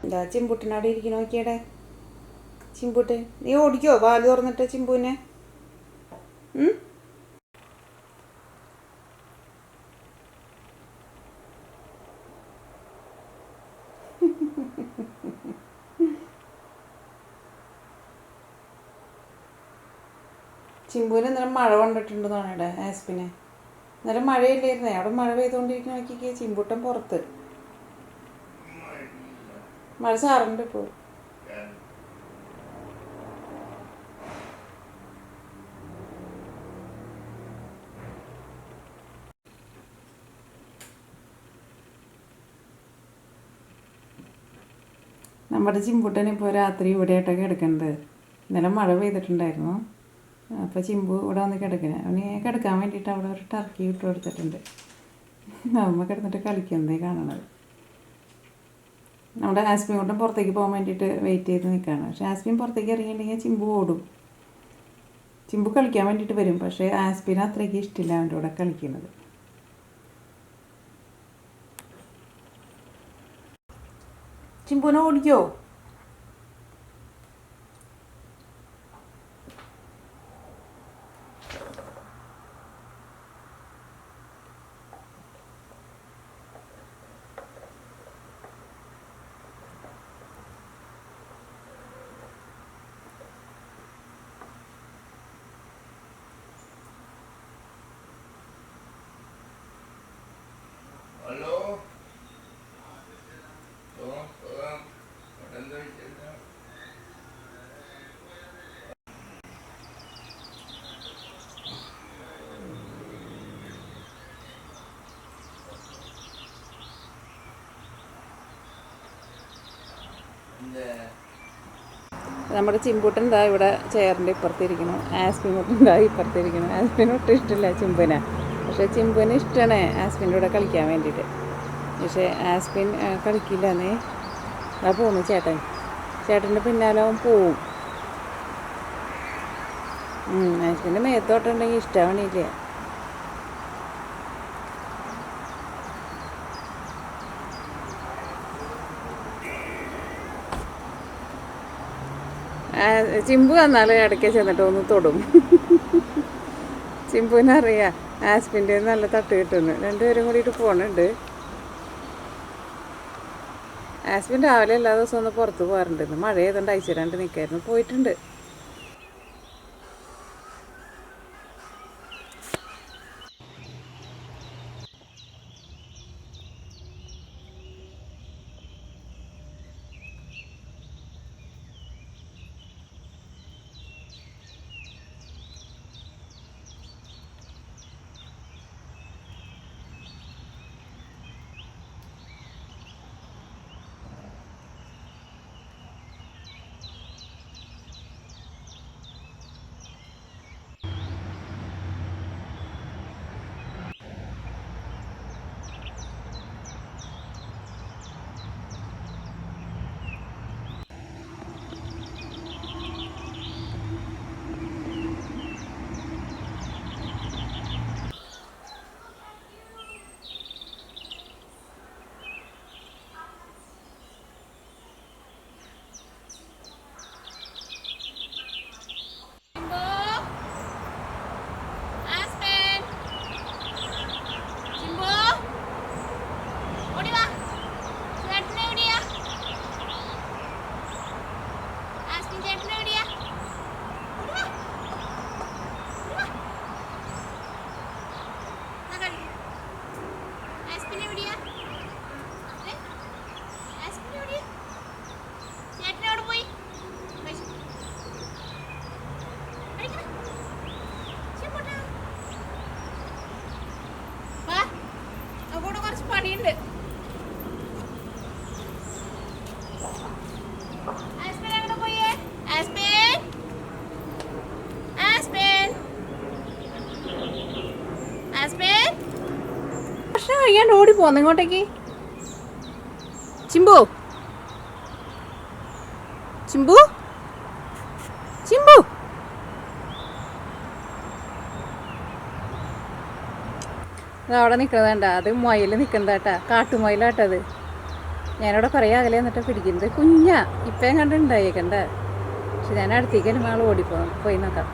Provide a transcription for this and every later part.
എന്താ ചിമ്പുട്ടിനവിടെ ഇരിക്കണ നോക്കിയടെ ചിമ്പുട്ട് നീ ഓടിക്കോ വാല് തുറന്നിട്ട് ചിമ്പുവിനെ ചിമ്പുവിന് ഇന്നലെ മഴ കൊണ്ടിട്ടുണ്ടെന്നാണ് ഇവിടെ ആസ്പിനെ. ഇന്നലെ മഴയില്ലായിരുന്നേ, അവിടെ മഴ പെയ്തുകൊണ്ടിരിക്കുന്ന നോക്കിക്കേ ചിമ്പുട്ടൻ പുറത്ത്. മഴ ചാറുണ്ട് ഇപ്പോൾ. നമ്മുടെ ചിമ്പുട്ടൻ ഇപ്പോൾ രാത്രി ഇവിടെയായിട്ടൊക്കെ കിടക്കുന്നത്. ഇന്നലെ മഴ പെയ്തിട്ടുണ്ടായിരുന്നു, അപ്പോൾ ചിമ്പു ഇവിടെ വന്ന് കിടക്കുന്നത്. അവന് കിടക്കാൻ വേണ്ടിയിട്ട് അവിടെ ഒരു ടർക്കി ഇട്ട് കൊടുത്തിട്ടുണ്ട്. നമ്മ കിടന്നിട്ട് കളിക്കുന്നതേ കാണണത്. നമ്മുടെ ആസ്പിൻ കൊണ്ടും പുറത്തേക്ക് പോകാൻ വേണ്ടിയിട്ട് വെയിറ്റ് ചെയ്ത് നിൽക്കുകയാണ്. പക്ഷേ ആസ്പിൻ പുറത്തേക്ക് ഇറങ്ങിയിട്ടുണ്ടെങ്കിൽ ചിമ്പു ഓടും. ചിമ്പു കളിക്കാൻ വേണ്ടിയിട്ട് വരും, പക്ഷേ ആസ്പിന് അത്രയ്ക്ക് ഇഷ്ടമില്ല അവൻ്റെ കൂടെ കളിക്കുന്നത്. ചിമ്പുവിനെ ഓടിക്കോ? ഹലോ എന്താ നമ്മുടെ ചിമ്പൂട്ടൻ എന്താ ഇവിടെ ചെയറിൻ്റെ ഇപ്പുറത്തിരിക്കണം. ആസ്പിൻ മുട്ടൻ എന്താ ഇപ്പുറത്തിരിക്കണം. ആസ്പിന് ഒട്ടും ഇഷ്ടമില്ല ചിമ്പുവിനെ, പക്ഷേ ചിമ്പുവിന് ഇഷ്ടമാണ് ആസ്പിൻ്റെ കൂടെ കളിക്കാൻ വേണ്ടിയിട്ട്. പക്ഷേ ആസ്പിൻ കളിക്കില്ലെന്നേ. അതാ പോകുന്നു ചേട്ടൻ്റെ പിന്നാലെ അവൻ പോവും. ആസ്പിൻ്റെ മേത്തോട്ടുണ്ടെങ്കിൽ ഇഷ്ടമാവണില്ല. ചിമ്പു വന്നാൽ ഇടയ്ക്ക് ചെന്നിട്ട് ഒന്ന് തൊടും. ചിമ്പുവിനറിയാം ആസ്പിൻ്റെ നല്ല തട്ട് കിട്ടുന്നു. രണ്ടുപേരും കൂടിയിട്ട് പോണുണ്ട്. ആസ്പിൻ രാവിലെ എല്ലാ ദിവസവും ഒന്ന് പുറത്ത് പോകാറുണ്ട്. മഴ ചെയ്തുകൊണ്ട് അയച്ചിടാണ്ട് നിൽക്കായിരുന്നു, പോയിട്ടുണ്ട്. പണിയുണ്ട്. ഭക്ഷണം കഴിക്കാണ്ട് ഓടി പോന്നു ഇങ്ങോട്ടേക്ക്. ചിമ്പു ചിമ്പു ചിമ്പു അത് അവിടെ നിൽക്കുന്നത് വേണ്ട. അത് മൊയിൽ നിൽക്കുന്നതാട്ടാ, കാട്ടുമൊയിലാട്ടത്. ഞാനിവിടെ കുറേ അകലെ എന്നിട്ട് പിടിക്കുന്നത് കുഞ്ഞാ ഇപ്പം കണ്ടുണ്ടായേക്കണ്ട. പക്ഷെ ഞാൻ അടുത്തേക്ക് വരുമ്പോൾ ആൾ ഓടിപ്പോകും. പോയി നോക്കാം.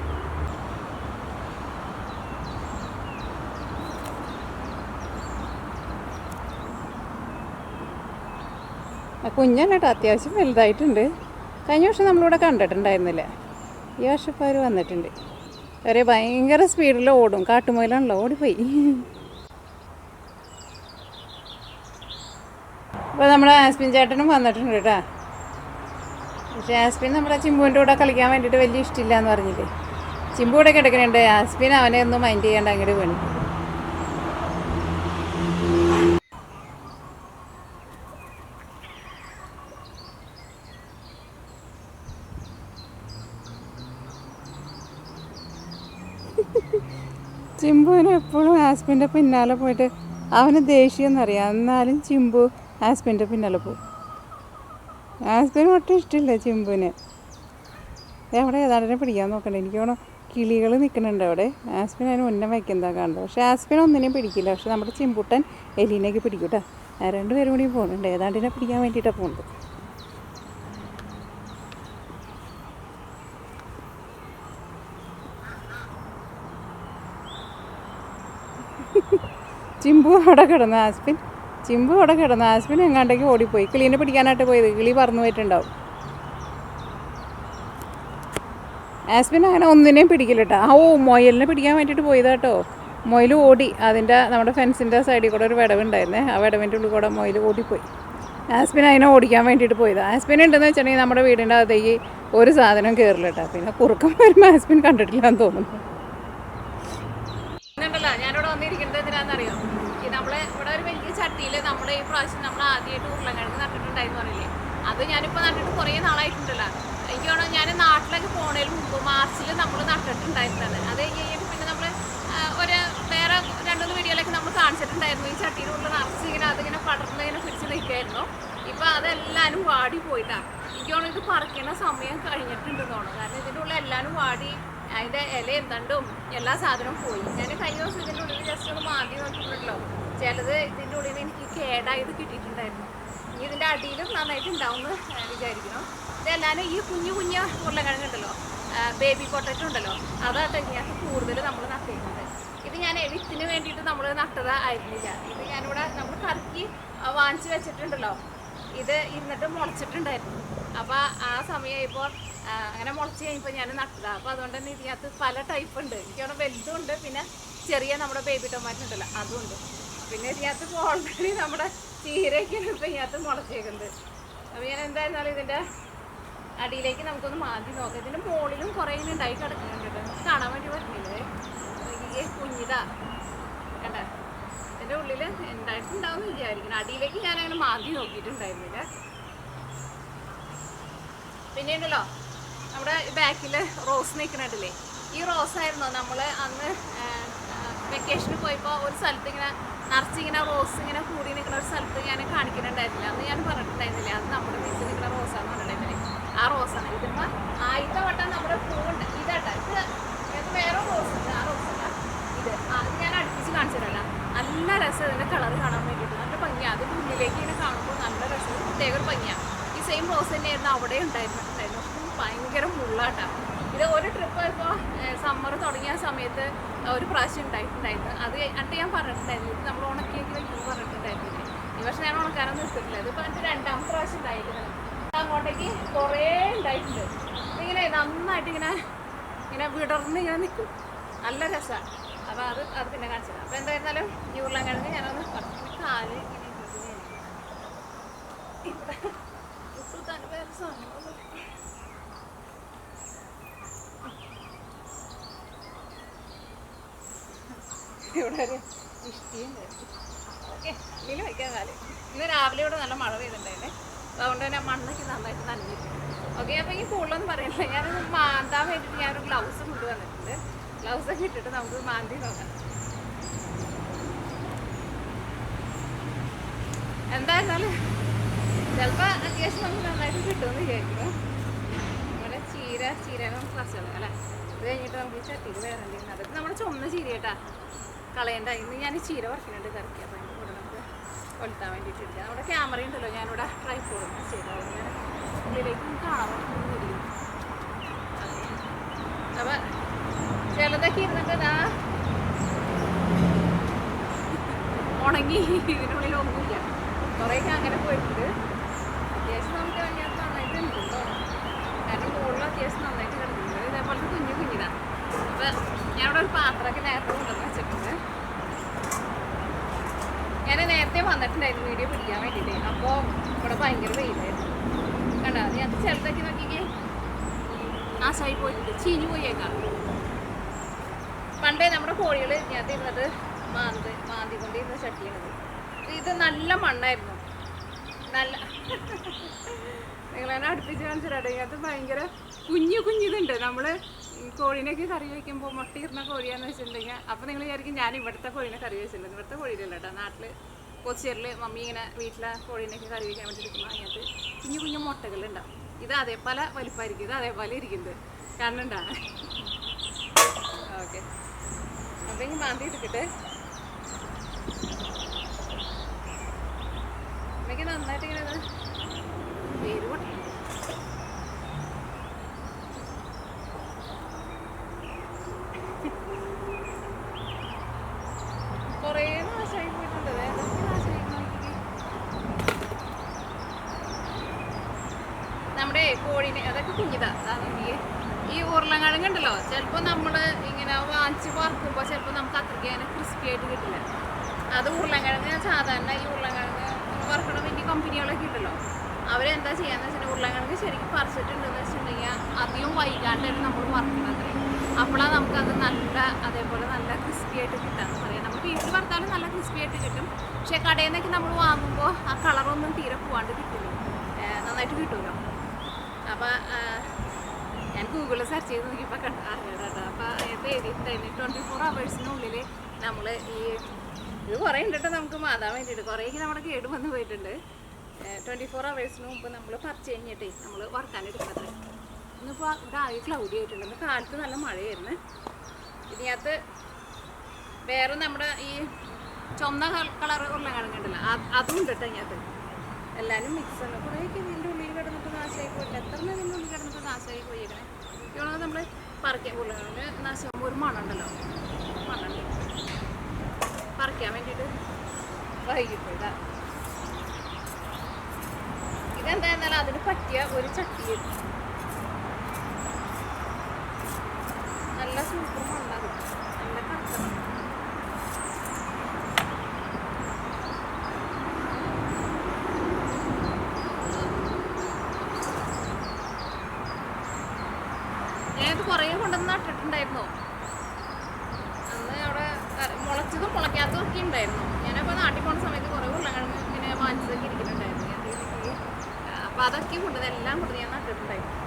കുഞ്ഞല്ല കേട്ടോ, അത്യാവശ്യം വലുതായിട്ടുണ്ട്. കഴിഞ്ഞ വർഷം നമ്മളിവിടെ കണ്ടിട്ടുണ്ടായിരുന്നില്ല. ഈ വർഷം ഇപ്പോൾ അവർ വന്നിട്ടുണ്ട്. അവർ ഭയങ്കര സ്പീഡിൽ ഓടും. കാട്ടുമുയലാണല്ലോ, ഓടിപ്പോയി. അപ്പോൾ നമ്മുടെ ആസ്പിൻ ചേട്ടനും വന്നിട്ടുണ്ട് കേട്ടോ. പക്ഷേ ആസ്പിൻ നമ്മുടെ ചിമ്പുവിൻ്റെ കൂടെ കളിക്കാൻ വേണ്ടിയിട്ട് വലിയ ഇഷ്ടമില്ല എന്ന് പറഞ്ഞില്ലേ. ചിമ്പു കൂടെ കിടക്കുന്നുണ്ട്. ആസ്പിൻ അവനെ ഒന്നും മൈൻഡ് ചെയ്യാണ്ട് അങ്ങോട്ട് വേണം. ചിമ്പുവിന് എപ്പോഴും ആസ്പിൻ്റെ പിന്നാലെ പോയിട്ട് അവന് ദേഷ്യം എന്നറിയാം. എന്നാലും ചിമ്പു ആസ്പിൻ്റെ പിന്നാലെ പോകും. ആസ്പിന് ഒട്ടും ഇഷ്ടമില്ല ചിമ്പുവിന്. എവിടെ ഏതാണ്ടിനെ പിടിക്കാൻ നോക്കണ്ട. എനിക്ക് തോന്നുന്നു കിളികൾ നിൽക്കുന്നുണ്ട് അവിടെ. ആസ്പിൻ അതിന് മുന്നേ വയ്ക്കുന്നതാണ് കാണുന്നത്. പക്ഷേ ആസ്പിൻ ഒന്നിനെയും പിടിക്കില്ല. പക്ഷെ നമ്മുടെ ചിമ്പുട്ടൻ എലീനേക്ക് പിടിക്കൂട്ടാ. രണ്ടുപേരും കൂടി പോകുന്നുണ്ട്. ഏതാണ്ടിനെ പിടിക്കാൻ വേണ്ടിയിട്ടാണ് പോകുന്നത്. ചിമ്പു അവിടെ കിടന്നു ആസ്പിൻ എങ്ങാണ്ടേക്ക് ഓടിപ്പോയി. കിളീനെ പിടിക്കാനായിട്ട് പോയത്. കിളി പറന്നു പോയിട്ടുണ്ടാവും. ആസ്പിൻ അങ്ങനെ ഒന്നിനെയും പിടിക്കില്ല കേട്ടോ. മൊയലിനെ പിടിക്കാൻ വേണ്ടിയിട്ട് പോയതാട്ടോ. മൊയിൽ ഓടി. നമ്മുടെ ഫെൻസിൻ്റെ സൈഡിൽ കൂടെ ഒരു വിടവുണ്ടായിരുന്നേ. ആ വിടവിൻ്റെ ഉള്ളിൽ കൂടെ മൊയിൽ ഓടിപ്പോയി. ആസ്പിൻ അതിനെ ഓടിക്കാൻ വേണ്ടിയിട്ട് പോയതാണ്. ആസ്പിൻ ഉണ്ടെന്ന് വെച്ചിട്ടുണ്ടെങ്കിൽ നമ്മുടെ വീടിൻ്റെ അകത്തേക്ക് ഒരു സാധനം കയറില്ല കേട്ടോ. പിന്നെ കുറുക്കം വരുമ്പോൾ ആസ്പിൻ കണ്ടിട്ടില്ല എന്ന് തോന്നുന്നു. ഞാനിവിടെ വന്നിരിക്കുന്നത് എന്തിനാണെന്നറിയോ? നമ്മളെ ഇവിടെ ഒരു വലിയ ചട്ടിയിൽ നമ്മൾ ഈ പ്രാവശ്യം നമ്മൾ ആദ്യമായിട്ട് ഉരുളക്കിഴങ്ങ് നട്ടിട്ടുണ്ടായിരുന്നു പറയില്ലേ. അത് ഞാനിപ്പോൾ നട്ടിട്ട് കുറേ നാളായിട്ടുണ്ടല്ലോ. എനിക്ക് തോന്നുന്നു ഞാൻ നാട്ടിലൊക്കെ പോണതിന് മുമ്പ് മാർച്ചിൽ നമ്മൾ നട്ടിട്ടുണ്ടായിരുന്നത്. അത് കഴിഞ്ഞിട്ട് പിന്നെ നമ്മൾ വേറെ 2-3 വീഡിയോയിലൊക്കെ നമ്മൾ കാണിച്ചിട്ടുണ്ടായിരുന്നു. ഈ ചട്ടിയുടെ ഉള്ളിൽ നിറച്ച് ഇങ്ങനെ അതിങ്ങനെ പടർന്ന് ഇങ്ങനെ പിടിച്ച് നിൽക്കുമായിരുന്നു. ഇപ്പം അതെല്ലാവരും വാടി പോയിട്ടാണ്. എനിക്ക് തോന്നുന്നു ഇത് പറിക്കുന്ന സമയം കഴിഞ്ഞിട്ടുണ്ടെന്ന് തോന്നുന്നു. കാരണം ഇതിൻ്റെ ഉള്ളിൽ എല്ലാവരും വാടി അതിൻ്റെ ഇലയും തണ്ടും എല്ലാ സാധനവും പോയി. ഞാൻ കഴിഞ്ഞ ദിവസം ഇതിൻ്റെ ഉള്ളിൽ ജസ്റ്റ് ഒന്ന് മാന്തി നോക്കിയിട്ടുണ്ടല്ലോ. ചിലത് ഇതിൻ്റെ ഉള്ളിൽ നിന്ന് എനിക്ക് കേടായത് കിട്ടിയിട്ടുണ്ടായിരുന്നു. ഇനി ഇതിൻ്റെ അടിയിലും നന്നായിട്ട് ഉണ്ടാവുമെന്ന് വിചാരിക്കണം. ഇതെല്ലാവരും ഈ കുഞ്ഞു ഉരുളക്കിഴങ്ങുണ്ടല്ലോ, ബേബി പൊട്ടറ്റോ ഉണ്ടല്ലോ, അതാട്ടോ ഇതിനകത്ത് കൂടുതൽ നമ്മൾ നട്ടിരുന്നത്. ഇത് ഞാൻ വിത്തിന് വേണ്ടിയിട്ട് നമ്മൾ നട്ടത് ആയിരുന്നില്ല. ഇത് ഞാനിവിടെ നമ്മൾ കറക്കി വാങ്ങിച്ച് വെച്ചിട്ടുണ്ടല്ലോ. ഇത് ഇരുന്നിട്ട് മുളച്ചിട്ടുണ്ടായിരുന്നു. അപ്പോൾ ആ സമയമായപ്പോൾ അങ്ങനെ മുളച്ച് കഴിഞ്ഞപ്പോൾ ഞാൻ നട്ടതാണ്. അപ്പോൾ അതുകൊണ്ട് തന്നെ ഇതിനകത്ത് പല ടൈപ്പ് ഉണ്ട്. എനിക്കവിടെ വലുതും ഉണ്ട്, പിന്നെ ചെറിയ നമ്മുടെ ബേബി ടൊമാറ്റോ ഉണ്ടല്ലോ അതുമുണ്ട്. പിന്നെ ഇതിനകത്ത് ഓൾറെഡി നമ്മുടെ ചീരയൊക്കെയാണ് ഇപ്പോൾ ഇതിനകത്ത് മുളച്ചേക്കുന്നത്. അപ്പോൾ ഞാൻ എന്തായിരുന്നാലും ഇതിൻ്റെ അടിയിലേക്ക് നമുക്കൊന്ന് മാറ്റി നോക്കാം. ഇതിൻ്റെ മുകളിലും കുറേ ഇങ്ങനെ ഉണ്ടായി കിടക്കുന്നുണ്ട് കേട്ടോ. നമുക്ക് കാണാൻ വേണ്ടി പറ്റുന്നില്ലേ? ഈ കുഞ്ഞിതാ കണ്ട. ഇതിൻ്റെ ഉള്ളിൽ ഉണ്ടായിട്ടുണ്ടാവും വിചാരിക്കണം. അടിയിലേക്ക് ഞാനങ്ങനെ മാറ്റി നോക്കിയിട്ടുണ്ടായിരുന്നില്ല. പിന്നെ ഉണ്ടല്ലോ നമ്മുടെ ബാക്കിൽ റോസ് നിൽക്കുന്നുണ്ടല്ലേ. ഈ റോസായിരുന്നു നമ്മൾ അന്ന് വെക്കേഷന് പോയപ്പോൾ ഒരു സ്ഥലത്ത് ഇങ്ങനെ നിറച്ചിങ്ങനെ റോസ് ഇങ്ങനെ കൂടി നിൽക്കുന്ന ഒരു സ്ഥലത്ത് ഞാൻ കാണിക്കുന്നുണ്ടായിരുന്നില്ല. അന്ന് ഞാൻ പറഞ്ഞിട്ടുണ്ടായിരുന്നില്ല. അത് നമ്മുടെ വീട്ടിൽ നിൽക്കുന്ന റോസാന്ന് പറഞ്ഞിട്ടുണ്ടെങ്കിൽ ആ റോസാണ്. ഇതിപ്പോൾ ആദ്യത്തെ വട്ടം നമ്മുടെ പൂവുണ്ട്. ഇതാട്ടാ ഇത് വേറെ റോസ് ഉണ്ട്. ആ റോസല്ല ഇത്. അത് ഞാൻ അടുപ്പിച്ച് കാണിച്ചു തരാം. നല്ല രസം ഇതിൻ്റെ കളർ കാണാൻ വേണ്ടിയിട്ട്. നല്ല ഭംഗിയാണ്. അതിൻ്റെ ഉള്ളിലേക്ക് ഇങ്ങനെ കാണുമ്പോൾ നല്ല രസം, പ്രത്യേക ഒരു ഭംഗിയാണ്. ഈ സെയിം റോസ് തന്നെയായിരുന്നു അവിടെ ഉണ്ടായിരുന്നിട്ടുണ്ടായിരുന്നു. ഭയങ്കര മുള്ളാട്ടാണ്. ഇത് ഒരു ട്രിപ്പ് ഇപ്പോൾ സമ്മർ തുടങ്ങിയ സമയത്ത് ഒരു പ്രാവശ്യം ഉണ്ടായിട്ടുണ്ടായിരുന്നു. അത് ഞാൻ പറഞ്ഞിട്ടുണ്ടായിരുന്നു. ഇത് നമ്മൾ ഉണക്കിയൊക്കെ വയ്ക്കുമ്പോൾ പറഞ്ഞിട്ടുണ്ടായിരുന്നില്ലേ. ഈ വർഷം ഞാൻ ഉണക്കാനൊന്നും നിർത്തിയിട്ടില്ല. ഇതിപ്പോൾ എൻ്റെ 2ാമത്തെ പ്രാവശ്യം ഉണ്ടായിരിക്കുന്നത്. അങ്ങോട്ടേക്ക് കുറേ ഉണ്ടായിട്ടുണ്ട്. ഇതിങ്ങനെ നന്നായിട്ട് ഇങ്ങനെ വിടർന്ന് ഇങ്ങനെ നിൽക്കും. നല്ല രസമാണ്. അപ്പോൾ അത് പിന്നെ കാണിച്ചത്. അപ്പോൾ എന്തായിരുന്നാലും ഈ ഉരുളക്കിഴങ്ങ് ഞാനൊന്ന് കുറച്ച് കാല് ഇങ്ങനെ ഇട്ടുത്താൻ വേറെ സാധനങ്ങളൊന്നും ഇവിടെ ഒരു ഇഷ്ടിയുണ്ട്. ഓക്കെ, ഇതിൽ വയ്ക്കാൻ കാല്. ഇന്ന് രാവിലെ ഇവിടെ നല്ല മഴ പെയ്തിട്ടുണ്ടായിരുന്നേ. അതുകൊണ്ട് തന്നെ മണ്ണൊക്കെ നന്നായിട്ട് നനഞ്ഞിട്ടുണ്ട്. ഓക്കെ, അപ്പോൾ ഈ കൂടുതലൊന്നും പറയില്ല. ഞാനൊന്ന് മാന്താൻ വേണ്ടിയിട്ട് ഞാനൊരു ഗ്ലൗസ് കൊണ്ടുവന്നിട്ടുണ്ട്. ഗ്ലൗസൊക്കെ ഇട്ടിട്ട് നമുക്ക് മാന്തി നോക്കാം. എന്തായിരുന്നാലും ചിലപ്പോൾ അത്യാവശ്യം നമുക്ക് നന്നായിട്ട് കിട്ടുമെന്ന് വിചാരിക്കുന്നു. നമ്മുടെ ചീരനും കുറച്ചുള്ളത് അല്ലേ. ഇത് കഴിഞ്ഞിട്ട് നമുക്ക് ഈ ചട്ടിയിൽ വേറെ എന്തെങ്കിലും അതൊക്കെ നമ്മുടെ ചുമന്ന ചീര കേട്ടാ കളയണ്ട. ഇന്ന് ഞാൻ ചീര വറക്കുന്നുണ്ട് കറിക്ക്. അപ്പോൾ അതിൻ്റെ കൂടെ നമുക്ക് കൊളുത്താൻ വേണ്ടിയിട്ട് എടുക്കുക. നമ്മുടെ ക്യാമറ ഉണ്ടല്ലോ, ഞാനിവിടെ ട്രൈപോഡ് ചെയ്തത്, ഞാൻ ഉള്ളിലേക്ക് കാണാൻ വരും. അപ്പം ചിലതൊക്കെ ഇരുന്നിട്ട് ഉണങ്ങി ഇതിനുള്ളിൽ ഒന്നുമില്ല. കുറേയൊക്കെ അങ്ങനെ പോയിട്ടുണ്ട്. അത്യാവശ്യം നമുക്ക് അതിനകത്ത് നന്നായിട്ട് ഉണ്ടല്ലോ, കാരണം മുകളിൽ അത്യാവശ്യം നന്നായിട്ട് കിടക്കുന്നുണ്ട്. ഇതേപോലത്തെ കുഞ്ഞിതാണ്. അപ്പം ഞാനിവിടെ ഒരു പാത്രമൊക്കെ നേരത്തെ കൊണ്ടുവന്ന് വെച്ചിട്ടുണ്ട്. ഞാൻ നേരത്തെ വന്നിട്ടുണ്ടായിരുന്നു വീഡിയോ പിടിക്കാൻ വേണ്ടിയിട്ട്. അപ്പോൾ ഇവിടെ ഭയങ്കര വെയിലായിരുന്നു. കണ്ടോ, ഞാൻ ചിലതൊക്കെ നോക്കിക്കേ നാശമായി പോയിട്ടുണ്ട്, ചീഞ്ഞു പോയേക്കാം. പണ്ടേ നമ്മുടെ കോഴികൾ ഞാൻ ഇരുന്നിട്ട് മാന്തിക്കൊണ്ടിരുന്ന ചട്ടിയാണിത്. ഇത് നല്ല മണ്ണായിരുന്നു, നല്ല നിങ്ങളതിനെ അടുപ്പിച്ച് കാണിച്ചിട്ടുണ്ടെങ്കിൽ അത് ഭയങ്കര കുഞ്ഞിതുണ്ട്. നമ്മൾ കോഴീനൊക്കെ കറി വയ്ക്കുമ്പോൾ മുട്ടയിരുന്ന കോഴിയാന്ന് വെച്ചിട്ടുണ്ടെങ്കിൽ അപ്പോൾ നിങ്ങൾ വിചാരിക്കും ഞാൻ ഇവിടുത്തെ കോഴീനെ കറി വെച്ചിട്ടുണ്ട്. ഇവിടുത്തെ കോഴിയിലല്ല കേട്ടോ, നാട്ടിൽ കൊച്ചിയറിൽ മമ്മി ഇങ്ങനെ വീട്ടിലെ കോഴീനൊക്കെ കറി വയ്ക്കാൻ വേണ്ടി എടുക്കുമ്പോൾ അതിനകത്ത് കുഞ്ഞു മുട്ടകളുണ്ടാവും. ഇത് അതേപോലെ വലിപ്പമായിരിക്കും, ഇത് അതേപോലെ ഇരിക്കുന്നത്, കണ്ണുണ്ടാണ്. ഓക്കെ, അപ്പം ഇനി മാന്തി എടുക്കട്ടെ. അമ്മയ്ക്ക് നന്നായിട്ട് ഇങ്ങനെ പേര് പൊട്ടി കുറേ നാശമായി പോയിട്ടുണ്ട്. ഏതൊക്കെ നാശമായി നോക്കി നമ്മുടെ കോഴീനെ, അതൊക്കെ കുഞ്ഞിതാണെങ്കിൽ ഈ ഉരുളക്കിഴങ്ങ് ഉണ്ടല്ലോ, ചിലപ്പോൾ നമ്മൾ ഇങ്ങനെ വാങ്ങിച്ച് വറുക്കുമ്പോൾ ചിലപ്പോൾ നമുക്ക് അത്രയ്ക്ക് അങ്ങനെ ക്രിസ്പി ആയിട്ട് കിട്ടില്ല. അത് ഉരുളക്കിഴങ്ങ് സാധാരണ ഈ ഉരുളക്കിഴങ്ങ് വറുക്കണ വലിയ കമ്പനികളൊക്കെ ഉണ്ടല്ലോ, അവരെന്താ ചെയ്യാന്ന് വെച്ചിട്ടുണ്ടെങ്കിൽ ഉരുളക്കിഴങ്ങ് ശരിക്കും പറിച്ചിട്ടുണ്ടെന്ന് വെച്ചിട്ടുണ്ടെങ്കിൽ അധികം വൈകാണ്ടാണ് നമ്മൾ വറുക്കണത്. അപ്പോഴാണ് നമുക്കത് നല്ല അതേപോലെ നല്ല ക്രിസ്പി ആയിട്ട് കിട്ടാന്ന് പറയാം. നമ്മൾ വീട്ടിൽ വറുത്താലും നല്ല ക്രിസ്പി ആയിട്ട് കിട്ടും. പക്ഷേ കടയിൽ നിന്നൊക്കെ നമ്മൾ വാങ്ങുമ്പോൾ ആ കളറൊന്നും തീരെ പോവാണ്ട് കിട്ടില്ല, നന്നായിട്ട് കിട്ടുമല്ലോ. അപ്പം ഞാൻ ഗൂഗിളിൽ സെർച്ച് ചെയ്ത് നോക്കിയപ്പോൾ അറിയാം കേട്ടോ. അപ്പോൾ അത് എഴുതിയിട്ടുണ്ടായിരുന്നു 24 hours നമ്മൾ ഈ ഇത് കുറേ ഉണ്ട് കേട്ടോ, നമുക്ക് മാതാൻ വേണ്ടിയിട്ട് കുറേയൊക്കെ നമ്മുടെ കേട് വന്ന് പോയിട്ടുണ്ട്. 24 hours മുമ്പ് നമ്മൾ പറിച്ച് കഴിഞ്ഞിട്ടേ നമ്മൾ വറുക്കാനെടുക്കുന്നത്. ഇന്നിപ്പോൾ ഇവിടെ ആകെ ക്ലൗഡി ആയിട്ടുണ്ട്. ഇന്ന് കാലത്ത് നല്ല മഴയായിരുന്നു. ഇതിനകത്ത് വേറെ നമ്മുടെ ഈ ചുവന്ന കളർ ഉരുളക്കിഴങ്ങുണ്ടല്ലോ, അതും ഉണ്ട് കേട്ടോ. ഇതിനകത്ത് എല്ലാവരും മിക്സ് ആണ്. കുറേയൊക്കെ ഇതിൻ്റെ ഉള്ളിൽ കിടന്നിട്ട് നാശമായി പോയില്ല. എത്ര ഇതിൻ്റെ ഉള്ളിൽ കിടന്നിട്ട് നാശമായി പോയേക്കണേ. ഇവണോ നമ്മൾ പറിക്കാൻ ഉരുളക്കിഴങ്ങ് നാശമാകുമ്പോൾ ഒരു മണമുണ്ടല്ലോ, മണ്ണുണ്ട്. പറിക്കാൻ വേണ്ടിയിട്ട് വൈകിപ്പോയില്ല. ഇതെന്തായിരുന്നാലും അതിന് പറ്റിയ ഒരു ചട്ടി, നല്ല സൂപ്പർ മണ്ണത്, നല്ല കറുത്ത മണ്ണ്. ഞാനത് കുറേ കൊണ്ടുവന്ന് നട്ടിട്ടുണ്ടായിരുന്നു. അന്ന് അവിടെ മുളച്ചതും മുളയ്ക്കാത്തതും ഒക്കെ ഉണ്ടായിരുന്നു. ഞാനപ്പോൾ നാട്ടിൽ പോകുന്ന സമയത്ത് കുറേ ഉരുളക്കിഴങ്ങ് ഇങ്ങനെ വാങ്ങിച്ചതൊക്കെ ഇരിക്കുന്നുണ്ടായിരുന്നു. അപ്പോൾ അതൊക്കെ കൊണ്ടുവന്ന് എല്ലാം കൊണ്ടുവന്ന് ഞാൻ നട്ടിട്ടുണ്ടായിരുന്നു.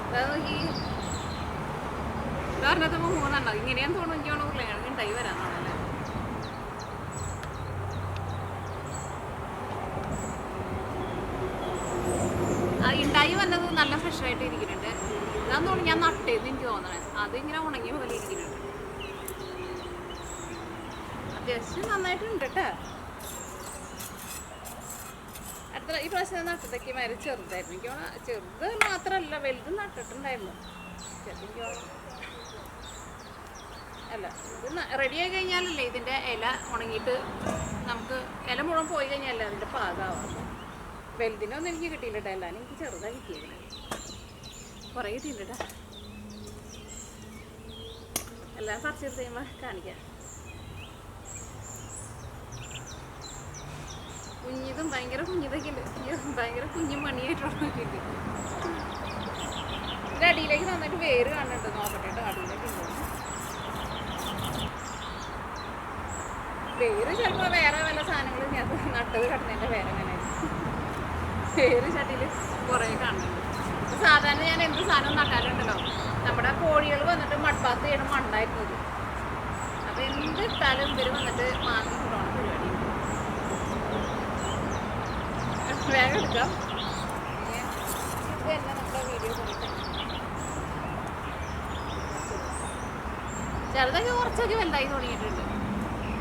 അതായത് നോക്കി ഉദാഹരണത്തിപ്പോൾ 3 ഇങ്ങനെയാന്ന് തോന്നുന്നു. എനിക്ക് വേണം ഉരുളക്കിഴങ്ങ് ഉണ്ടായി വരാനാണല്ലേ. ഉണ്ടായി വന്നത് നല്ല ഫ്രഷായിട്ട് ഇരിക്കുന്നുണ്ട്. ഇതാന്ന് തോന്നുന്നു ഞാൻ നട്ടേന്ന് എനിക്ക് തോന്നണേ. അതിങ്ങനെ ഉണങ്ങിയ പോലെ ഇരിക്കുന്നുണ്ട്. അത്യാവശ്യം നന്നായിട്ടുണ്ട് കേട്ടോ. അടുത്ത ഈ പ്രാവശ്യം നട്ടതൊക്കെ മാതിരി ചെറുതായിരുന്നു. എനിക്ക് തോന്നുന്നു ചെറുത് മാത്രമല്ല വലുത് നട്ടിട്ടുണ്ടായിരുന്നു. എനിക്ക് അല്ല, ഇത് റെഡിയായി കഴിഞ്ഞാലല്ലേ ഇതിൻ്റെ ഇല ഉണങ്ങിയിട്ട് നമുക്ക് ഇല മുഴുവൻ പോയി കഴിഞ്ഞാലേ അതിൻ്റെ പാകമാവാം. വലുതിനൊന്നും എനിക്ക് കിട്ടിയില്ല കേട്ടോ, എല്ലാവരും എനിക്ക് ചെറുതാണ് കിട്ടിയത്. കുറേ കിട്ടിയില്ല കേട്ടോ. എല്ലാം പറിച്ചെടുത്ത് കഴിയുമ്പോൾ കാണിക്കാം. കുഞ്ഞിതും ഭയങ്കര കുഞ്ഞിതൊക്കെ ഉണ്ട്, ഭയങ്കര കുഞ്ഞും മണിയായിട്ടുള്ളതൊക്കെ ഉണ്ട്. ഇതിൻ്റെ അടിയിലേക്ക് നന്നായിട്ട് വേര് കാണുന്നുണ്ട്. നോക്കട്ടെ കേട്ടോ, അടിയിലേക്ക് ഉണ്ടോ. വേര് ചിലപ്പോൾ വേറെ വല്ല സാധനങ്ങൾ ഞാൻ നട്ടത് കടന്നതിൻ്റെ വേറെ അങ്ങനെ വേര് ചട്ടിയിൽ കുറേ കാണുന്നുണ്ട്. സാധാരണ ഞാൻ എന്ത് സാധനം നട്ടാലുണ്ടല്ലോ, നമ്മുടെ കോഴികൾ വന്നിട്ട് മൺപാത്ത് ചെയ്യണം മണ്ണായിരുന്നത്. അപ്പോൾ എന്ത് ഇട്ടാലും ഇവർ വന്നിട്ട് മാങ്ങി കൊണ്ടുപോകണം പരിപാടി. വേഗം എടുക്കാം. ഇത് തന്നെ നമ്മുടെ വീഡിയോ പോയിട്ട് ചിലതൊക്കെ കുറച്ചൊക്കെ വലുതായി തുടങ്ങിയിട്ടുണ്ട്.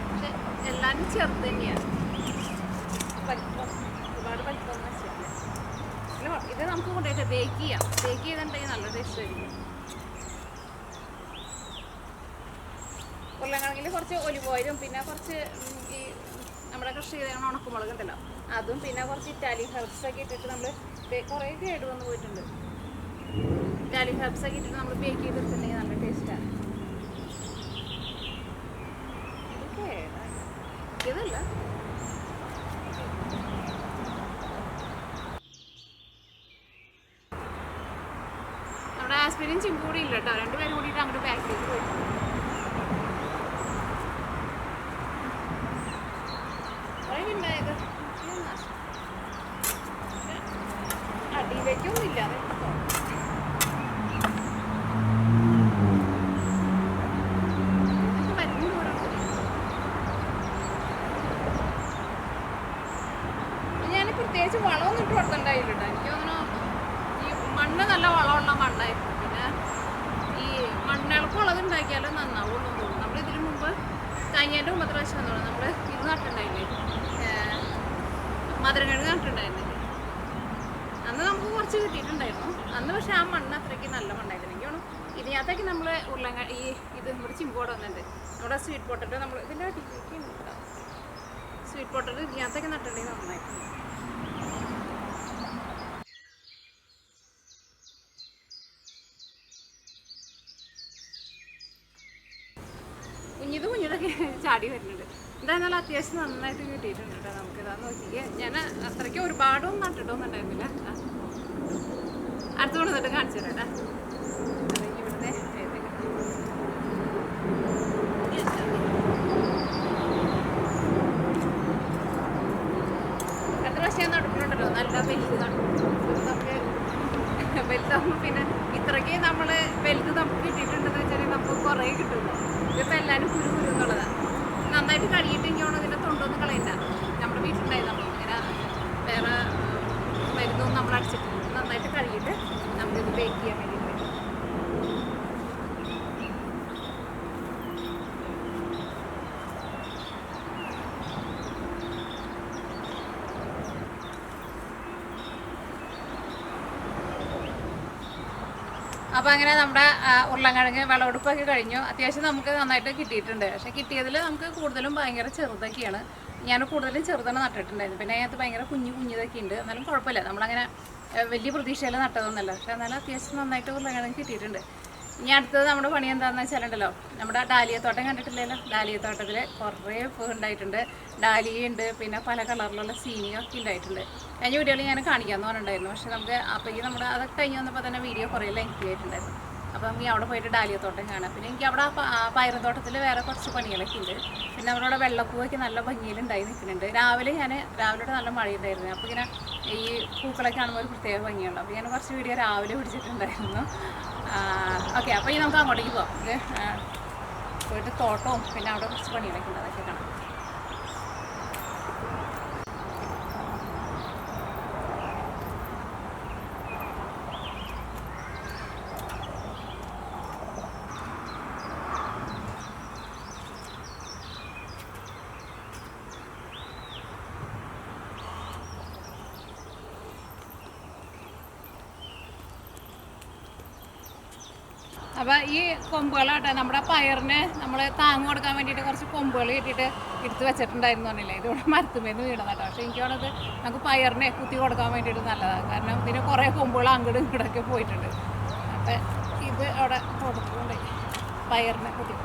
പക്ഷെ എല്ലാം ഉരുളക്കിഴങ്ങ് ചെറുത് തന്നെയാണ്, വലിപ്പം ഒരുപാട് വലിപ്പം വെച്ചിട്ടില്ല. ഇത് നമുക്ക് കൊണ്ടുപോയിട്ട് ബേക്ക് ചെയ്യാം. ബേക്ക് ചെയ്തിട്ടുണ്ടെങ്കിൽ നല്ല ടേസ്റ്റ് ആയിരിക്കും. ഉരുളക്കിഴങ്ങിൽ കുറച്ച് ഒലിവ് ഓയിലും പിന്നെ കുറച്ച് ഈ നമ്മുടെ കൃഷി ചെയ്ത ഉണക്കമുളക് ഉണ്ടല്ലോ അതും പിന്നെ കുറച്ച് ഇറ്റാലിയൻ ഹെർബ്സൊക്കെ ഇട്ടിട്ട് നമ്മൾ കുറേ കേട് വന്ന് പോയിട്ടുണ്ട്. ഇറ്റാലിയൻ ഹെർബ്സൊക്കെ ഇട്ടിട്ട് നമ്മൾ ബേക്ക് ചെയ്തിട്ടുണ്ടെങ്കിൽ നല്ല ടേസ്റ്റാണ്. ഇതല്ല നമ്മുടെ ആസ്പിരിൻ ചിമ്പ് കൂടി ഇല്ല കേട്ടോ. രണ്ടുപേരും കൂടിയിട്ട് അങ്ങോട്ട് ബാക്കിലേക്ക് പോയിട്ടുണ്ട്. അടിയിലേക്കൊന്നുമില്ല. ഞാൻ പ്രത്യേകിച്ച് വളമൊന്നും ഇട്ട് കൊടുത്തിട്ടുണ്ടായില്ല കേട്ടോ. എനിക്ക് തോന്നുന്നു ഈ മണ്ണ് നല്ല വളമുള്ള മണ്ണായിരുന്നു. പിന്നെ ഈ മണ്ണിളക്കുള്ളത് ഉണ്ടാക്കിയാലും നന്നാവുള്ളൂ എന്ന് തോന്നുന്നു. നമ്മൾ ഇതിനു മുമ്പ് കഴിഞ്ഞതിൻ്റെ മുമ്പത്തെ പ്രാവശ്യം തോന്നുന്നു നമ്മൾ ഇത് നട്ടിട്ടുണ്ടായില്ലേ, മധുരക്കിഴങ്ങ് നട്ടിട്ടുണ്ടായിരുന്നില്ലേ. അന്ന് നമുക്ക് കുറച്ച് കിട്ടിയിട്ടുണ്ടായിരുന്നു അന്ന്. പക്ഷെ ആ മണ്ണ് അത്രയ്ക്ക് നല്ല മണ്ണായിരുന്നു. എനിക്ക് തോന്നുന്നു ഇതിനകത്തേക്ക് നമ്മൾ ഈ ഇത് നമ്മുടെ ചിമ്പോട് വന്നിട്ടുണ്ട്. നമ്മുടെ സ്വീറ്റ് പൊട്ടറ്റോ നമ്മൾ ഇതിൻ്റെ അടിയിലേക്ക് ഉണ്ടാവും. സ്വീറ്റ് പൊട്ടറ്റോ ഇതിനകത്തേക്ക് നട്ടിട്ടുണ്ടെങ്കിൽ നന്നായിരുന്നു. കുഞ്ഞിതൊക്കെ ചാടി വരുന്നുണ്ട്. എന്തായാലും അത്യാവശ്യം നന്നായിട്ട് കിട്ടിയിട്ടുണ്ട് കേട്ടോ. നമുക്കിതാന്ന് നോക്കിക്കുക. ഞാൻ അത്രയ്ക്ക് ഒരുപാടൊന്നും നട്ടിട്ടൊന്നും ഉണ്ടായിരുന്നില്ല. അടുത്ത് കൊണ്ടുവന്നിട്ട് കാണിച്ചു തരാം കേട്ടോ. ഇവിടുത്തെ അടുത്ത പ്രാവശ്യം ഞാൻ നട്ടിട്ടുണ്ടല്ലോ നല്ല വലുത് നമുക്ക് വലുതാകുമ്പോൾ പിന്നെ ഇത്രയ്ക്ക് നമ്മൾ വലുത് നമുക്ക് കിട്ടിയിട്ടുണ്ടെന്ന് വെച്ചാൽ നമുക്ക് കുറേ കിട്ടുമല്ലോ. ഇതിപ്പോൾ എല്ലാവരും കുരു എന്നുള്ളതാണ്. നന്നായിട്ട് കഴുകിയിട്ടെങ്കിൽ ഇതിൻ്റെ തൊണ്ടൊന്നും കളയണ്ട. നമ്മുടെ വീട്ടിലുണ്ടായി നമ്മൾ ഇങ്ങനെ വേറെ മരുന്നൊന്നും നമ്മൾ അടിച്ചിട്ടില്ല. നന്നായിട്ട് കഴുകിയിട്ട് നമ്മളിത് ബേക്ക് ചെയ്യാൻ വേണ്ടിയിട്ട്. അപ്പോൾ അങ്ങനെ നമ്മുടെ ഉരുളക്കിഴങ്ങ് വിളവെടുപ്പൊക്കെ കഴിഞ്ഞു. അത്യാവശ്യം നമുക്ക് നന്നായിട്ട് കിട്ടിയിട്ടുണ്ട്. പക്ഷേ കിട്ടിയതിൽ നമുക്ക് കൂടുതലും ഭയങ്കര ചെറുതൊക്കെയാണ്. ഞാൻ കൂടുതലും ചെറുതാണ് നട്ടിട്ടുണ്ടായിരുന്നു. പിന്നെ അതിനകത്ത് ഭയങ്കര കുഞ്ഞിതൊക്കെ ഉണ്ട്. എന്നാലും കുഴപ്പമില്ല. നമ്മളങ്ങനെ വലിയ പ്രതീക്ഷയിൽ നട്ടതൊന്നുമല്ല. പക്ഷേ എന്നാലും അത്യാവശ്യം നന്നായിട്ട് ഉരുളക്കിഴങ്ങ് കിട്ടിയിട്ടുണ്ട്. ഇനി അടുത്തത് നമ്മുടെ പണി എന്താണെന്ന് വെച്ചാലുണ്ടല്ലോ, നമ്മുടെ ഡാലിയത്തോട്ടം കണ്ടിട്ടില്ലല്ലോ. ഡാലിയത്തോട്ടത്തിൽ കുറേ പൂ ഉണ്ടായിട്ടുണ്ട്. ഡാലിയുണ്ട്, പിന്നെ പല കളറിലുള്ള സീനിയൊക്കെ ഉണ്ടായിട്ടുണ്ട്. കഴിഞ്ഞ വീഡിയോയിൽ ഞാൻ കാണിക്കാമെന്ന് പറഞ്ഞിട്ടുണ്ടായിരുന്നു. പക്ഷേ നമുക്ക് അപ്പോഴേക്കും നമ്മുടെ അതൊക്കെ കഴിഞ്ഞ് വന്നപ്പോൾ തന്നെ വീഡിയോ കുറേ ലെങ്തി ആയിട്ടുണ്ടായിരുന്നു. അപ്പോൾ നമുക്ക് അവിടെ പോയിട്ട് ഡാലിയത്തോട്ടം കാണാം. പിന്നെ എനിക്ക് അവിടെ പയറുതോട്ടത്തിൽ വേറെ കുറച്ച് പണികളൊക്കെ ഉണ്ട്. പിന്നെ അവരുടെ വെള്ളപ്പൂവൊക്കെ നല്ല ഭംഗിയിലുണ്ടായി നിൽക്കുന്നുണ്ട്. രാവിലെ നല്ല മഴയുണ്ടായിരുന്നു. അപ്പോൾ ഇങ്ങനെ ഈ പൂക്കളൊക്കെ കാണുമ്പോൾ ഒരു പ്രത്യേക ഭംഗിയുണ്ട്. അപ്പോൾ ഞാൻ കുറച്ച് വീഡിയോ രാവിലെ പിടിച്ചിട്ടുണ്ടായിരുന്നു. ഓക്കെ, അപ്പോൾ ഇനി നമുക്ക് അങ്ങോട്ടേക്ക് പോകാം. പോയിട്ട് തോട്ടവും പിന്നെ അവിടെ കുറച്ച് പണികളൊക്കെ ഉണ്ട്, അതൊക്കെ കാണാം. അപ്പോൾ ഈ കൊമ്പുകളാട്ടെ നമ്മുടെ പയറിന് നമ്മൾ താങ്ങ് കൊടുക്കാൻ വേണ്ടിയിട്ട് കുറച്ച് കൊമ്പുകൾ കിട്ടിയിട്ട് എടുത്ത് വെച്ചിട്ടുണ്ടായിരുന്നു പറഞ്ഞില്ലേ. ഇതുകൊണ്ട് മരത്തുമേന്ന് വീണതാട്ടോ. പക്ഷേ എനിക്ക് വേണത് നമുക്ക് പയറിനെ കുത്തി കൊടുക്കാൻ വേണ്ടിയിട്ട് നല്ലതാണ്. കാരണം ഇതിന് കുറേ കൊമ്പുകൾ അങ്ങോട്ടും ഇങ്ങോട്ടൊക്കെ പോയിട്ടുണ്ട്. അപ്പം ഇത് അവിടെ കൊടുത്തുകൊണ്ട് പയറിനെ കുത്തി.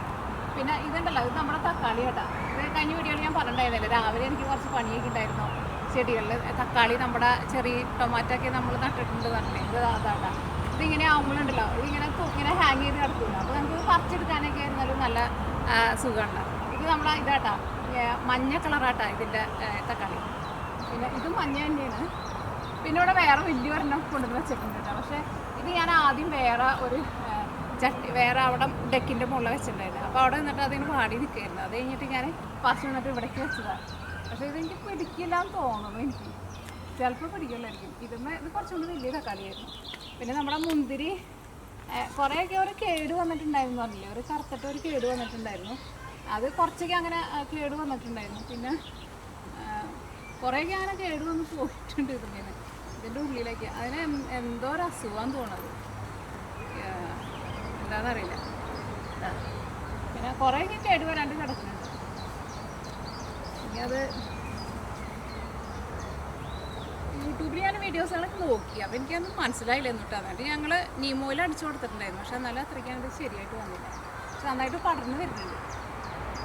പിന്നെ ഇതുണ്ടല്ലോ, ഇത് നമ്മുടെ തക്കാളി കേട്ടോ. ഇത് കഴിഞ്ഞ വീഡിയോയിൽ ഞാൻ പറഞ്ഞിട്ടുണ്ടായിരുന്നില്ല. രാവിലെ എനിക്ക് കുറച്ച് പണിയൊക്കെ ഉണ്ടായിരുന്നു ചെടികളിൽ. തക്കാളി നമ്മുടെ ചെറിയ ടൊമാറ്റോ ഒക്കെ നമ്മൾ നട്ടിട്ടുണ്ട് പറഞ്ഞില്ലേ. ഇത് അതാണ്ടാ. ഇതിങ്ങനെ ആവുമ്പോഴുണ്ടല്ലോ, ഇങ്ങനെ ഹാങ് ചെയ്ത് കിടക്കില്ല. അപ്പോൾ നമുക്ക് പറിച്ചെടുക്കാനൊക്കെ ആയിരുന്നാലും നല്ല സുഖമുണ്ട്. ഇത് നമ്മുടെ ഇതാട്ടാ, മഞ്ഞ കളറാട്ടാ ഇതിൻ്റെ തക്കാളി. പിന്നെ ഇത് മഞ്ഞ തന്നെയാണ്. പിന്നെ ഇവിടെ വേറെ വലിയൊരെണ്ണം കൊണ്ടുവന്ന് വെച്ചിട്ടുണ്ട് കേട്ടോ. പക്ഷേ ഇത് ഞാൻ ആദ്യം വേറെ ഒരു വേറെ അവിടെ ഡെക്കിൻ്റെ മുകളിൽ വെച്ചിട്ടുണ്ടായിരുന്നു. അപ്പോൾ അവിടെ നിന്നിട്ട് അതിന് പാടി നിൽക്കുകയായിരുന്നു. അത് കഴിഞ്ഞിട്ട് ഞാൻ ഫസ്റ്റ് വന്നിട്ട് ഇവിടേക്ക് വെച്ചതാണ്. പക്ഷേ ഇതെനിക്ക് പിടിക്കില്ലാന്ന് തോന്നുന്നു. എനിക്ക് ചിലപ്പോൾ പിടിക്കില്ലായിരിക്കും. ഇത് കുറച്ചുകൂടി വലിയ തക്കാളിയായിരുന്നു. പിന്നെ നമ്മുടെ മുന്തിരി കുറേയൊക്കെ ഒരു കേട് വന്നിട്ടുണ്ടായിരുന്നു പറഞ്ഞില്ലേ. ഒരു കറുത്തിട്ട് ഒരു കേട് വന്നിട്ടുണ്ടായിരുന്നു. അത് കുറച്ചൊക്കെ അങ്ങനെ കേട് വന്നിട്ടുണ്ടായിരുന്നു. പിന്നെ കുറേയൊക്കെ അങ്ങനെ കേട് വന്ന് പോയിട്ടുണ്ട് ഇതിൻ്റെ ഉള്ളിലേക്ക്. അതിന് എന്തോ ഒരു അസുഖം തോന്നുന്നത്, എന്താണെന്നറിയില്ല. പിന്നെ കുറേയൊക്കെ കേട് വരാണ്ട് കിടക്കുന്നുണ്ട്. ഇനി അത് യൂട്യൂബിൽ ഞാൻ വീഡിയോസുകളൊക്കെ നോക്കി, അപ്പോൾ എനിക്കൊന്നും മനസ്സിലായില്ല എന്നിട്ട്. എന്നിട്ട് ഞങ്ങൾ നീമോയിൽ അടിച്ചു കൊടുത്തിട്ടുണ്ടായിരുന്നു. പക്ഷെ എന്നാലും അത്രയ്ക്കാണ്ട് ശരിയായിട്ട് വന്നില്ല. പക്ഷെ നന്നായിട്ട് പടർന്ന് വരുന്നുണ്ട്.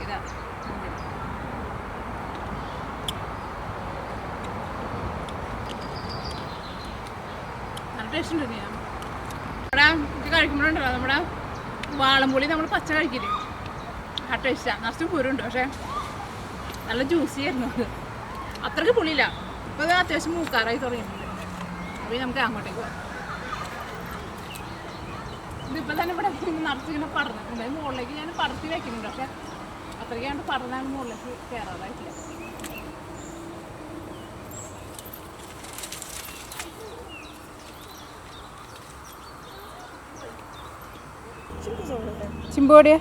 ഇതാ നല്ല ടേസ്റ്റ് ഉണ്ട്. നമ്മുടെ ഇത് കഴിക്കുമ്പോഴുണ്ടല്ലോ, നമ്മുടെ വാളംപുളി നമ്മൾ പച്ച കഴിക്കില്ലേ, ആ ടേസ്റ്റാണ്. നിറച്ച് കുരുണ്ട്, പക്ഷേ നല്ല ജ്യൂസി ആയിരുന്നു. അത് അത്രയ്ക്ക് പുളിയില്ല. ഇപ്പോൾ അത് അത്യാവശ്യം മൂക്കാറായി തുടങ്ങിയിട്ടുണ്ട്. അപ്പോൾ നമുക്ക് അങ്ങോട്ടേക്ക് പോകാം. ഇതിപ്പോൾ തന്നെ ഇവിടെ നിറച്ചിങ്ങനെ പടർന്നിട്ടുണ്ട്. മുകളിലേക്ക് ഞാൻ പടർത്തി വെക്കുന്നുണ്ട്, പക്ഷേ അത്രയ്ക്കാണ്ട് പടർന്നാണ് മുകളിലേക്ക് കയറാതായിട്ടില്ല. ചിമ്പോടിയ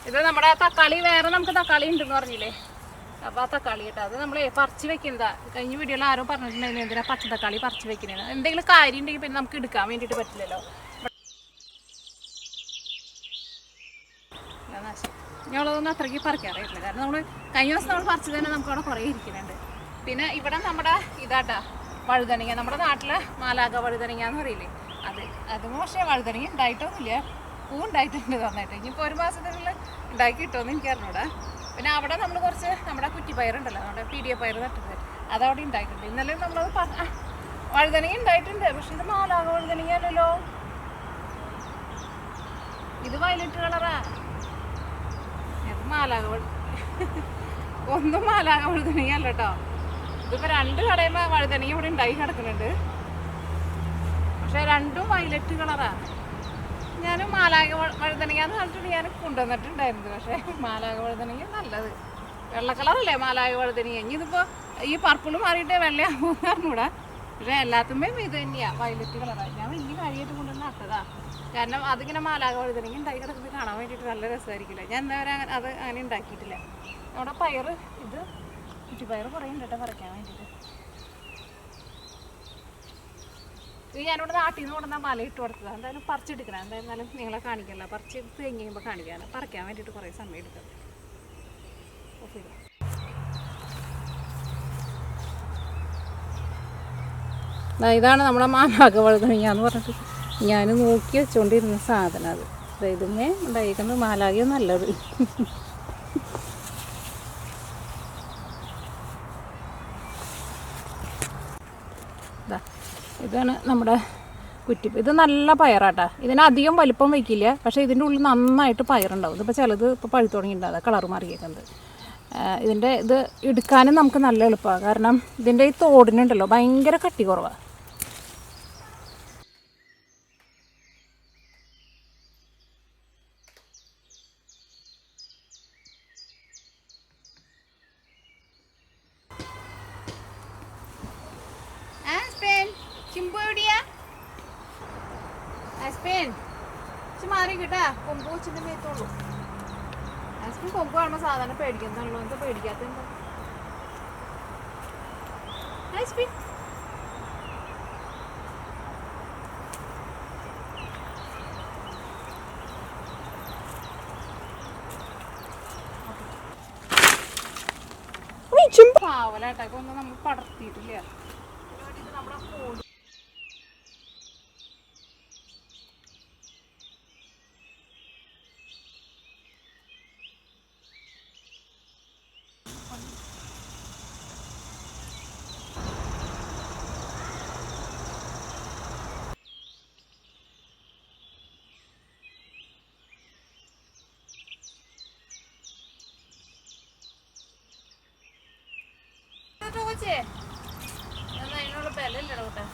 ഇത് നമ്മുടെ തക്കാളി. വേറെ നമുക്ക് തക്കാളി ഉണ്ടെന്ന് പറഞ്ഞില്ലേ, അപ്പോൾ ആ തക്കാളി കേട്ടോ അത് നമ്മൾ പറിച്ച് വെക്കുന്നതാ. കഴിഞ്ഞ വീഡിയോയിൽ ആരോ പറഞ്ഞിട്ടുണ്ടായിരുന്നു എന്തിനാ പച്ചത്തക്കാളി പറിച്ച് വെക്കുന്നത്. എന്തെങ്കിലും കാര്യം ഉണ്ടെങ്കിൽ പിന്നെ നമുക്ക് എടുക്കാൻ വേണ്ടിയിട്ട് പറ്റില്ലല്ലോ. ഞങ്ങളതൊന്നും അത്രയ്ക്ക് പറിക്കാറില്ല, കാരണം നമ്മൾ കഴിഞ്ഞ ദിവസം നമ്മൾ പറിച്ചത് തന്നെ നമുക്ക് അവിടെ കുറേ ഇരിക്കുന്നുണ്ട്. പിന്നെ ഇവിടെ നമ്മുടെ ഇതാട്ടാ വഴുതനങ്ങ, നമ്മുടെ നാട്ടിലെ മാലാക വഴുതനങ്ങ എന്ന് പറയില്ലേ, അത് പക്ഷേ വഴുതനങ്ങ ഉണ്ടായിട്ടൊന്നുമില്ല. പൂ ഉണ്ടായിട്ടുണ്ട് നന്നായിട്ട്. ഇനിയിപ്പോൾ ഒരു മാസത്തിനുള്ളിൽ ഉണ്ടാക്കി കിട്ടുമെന്ന് എനിക്ക് അറിഞ്ഞൂടാ. പിന്നെ അവിടെ നമ്മൾ കുറച്ച് നമ്മുടെ കുറ്റിപ്പയറുണ്ടല്ലോ, നമ്മുടെ പീഡിയ പയർ നട്ടത്, അതവിടെ ഉണ്ടായിട്ടുണ്ട്. ഇന്നലെ നമ്മളത് വഴുതനങ്ങ ഉണ്ടായിട്ടുണ്ട്. പക്ഷെ ഇത് മാലാക വഴുതനങ്ങ അല്ലല്ലോ, ഇത് വയലറ്റ് കളറാ. ഇത് മാലാക ഒന്നും മാലാക വഴുതനങ്ങ അല്ല കേട്ടോ. ഇതിപ്പോൾ 2 കടയും വഴുതനങ്ങ ഇവിടെ ഉണ്ടായി കിടക്കുന്നുണ്ട്, പക്ഷെ രണ്ടും വയലറ്റ് കളറാ. ഞാൻ മാലാക വഴുതനങ്ങ എന്ന് പറഞ്ഞിട്ട് ഞാൻ കൊണ്ടുവന്നിട്ടുണ്ടായിരുന്നു. പക്ഷേ മാലാക വഴുതനങ്ങ നല്ലത് വെള്ള കളറല്ലേ മാലാക വഴുതനങ്ങ. ഇനി ഇതിപ്പോൾ ഈ പർപ്പിൾ മാറിയിട്ട് വെള്ളയാകുമെന്ന് പറഞ്ഞൂടാ. പക്ഷേ എല്ലാത്തുമ്പേയും ഇത് തന്നെയാണ്, വയലറ്റ് കളറാണ്. ഞാൻ വലിയ കാര്യമായിട്ട് കൊണ്ടുവന്ന് നട്ടതാ, കാരണം അതിങ്ങനെ മാലാക വഴുതനങ്ങ ഉണ്ടാക്കി കിടക്കുന്നത് കാണാൻ വേണ്ടിയിട്ട് നല്ല രസമായിരിക്കില്ല. ഞാൻ എന്താ പറയുക, അത് അങ്ങനെ ഉണ്ടാക്കിയിട്ടില്ല. നമ്മുടെ പയർ, ഇത് കുറ്റിപ്പയർ കുറേ ഉണ്ട് കേട്ടോ പറിക്കാൻ വേണ്ടിയിട്ട്. ഇത് ഞാനിവിടെ നാട്ടിൽ നിന്ന് കൊണ്ടുവന്ന മല ഇട്ട് കൊടുത്തതാണ്. എന്തായാലും പറിച്ചെടുക്കണം. എന്തായിരുന്നാലും നിങ്ങളെ കാണിക്കല്ല, പറിച്ചെടുത്ത് കഴിയുമ്പോൾ കാണിക്കാണ്. പറിക്കാൻ വേണ്ടിയിട്ട് കുറേ സമയം എടുക്കും. ഇതാണ് നമ്മുടെ മാലാക വഴുതനങ്ങ എന്ന് പറഞ്ഞിട്ട് ഞാൻ നോക്കി വെച്ചുകൊണ്ടിരുന്ന സാധനം. അത് ഇതുമേ ഉണ്ടായിരിക്കുന്നത് മാലാകയോ നല്ലത്. ഇതാണ് നമ്മുടെ ഇത് നല്ല പയറാട്ടാ. ഇതിനധികം വലിപ്പം വയ്ക്കില്ല, പക്ഷേ ഇതിൻ്റെ ഉള്ളിൽ നന്നായിട്ട് പയറുണ്ടാവും. ഇതിപ്പോൾ ചിലത് ഇപ്പോൾ പഴുത്തു തുടങ്ങിയിട്ടുണ്ടാകും, കളർ മാറിയേക്കുന്നത്. ഇതിൻ്റെ ഇത് എടുക്കാനും നമുക്ക് നല്ല എളുപ്പമാണ്, കാരണം ഇതിൻ്റെ ഈ തോടിനുണ്ടല്ലോ ഭയങ്കര കട്ടി കുറവാണ്. മാറി കിട്ടാ കൊമ്പ് വെച്ചിട്ട് മേത്തോളൂ. ആസ്പിൻ കൊമ്പ് കാണുമ്പോൾ സാധാരണ പേടിക്കുന്നതാണല്ലോ, എന്താ പേടിക്കാത്ത? ആസ്പിൻ പാവലാട്ടാ, ഇപ്പൊ ഒന്നും നമ്മൾ പടർത്തിയിട്ടില്ല. നമ്മുടെ ചേച്ചേ അതിനുള്ള ബലമില്ലട കൂട്ടാ.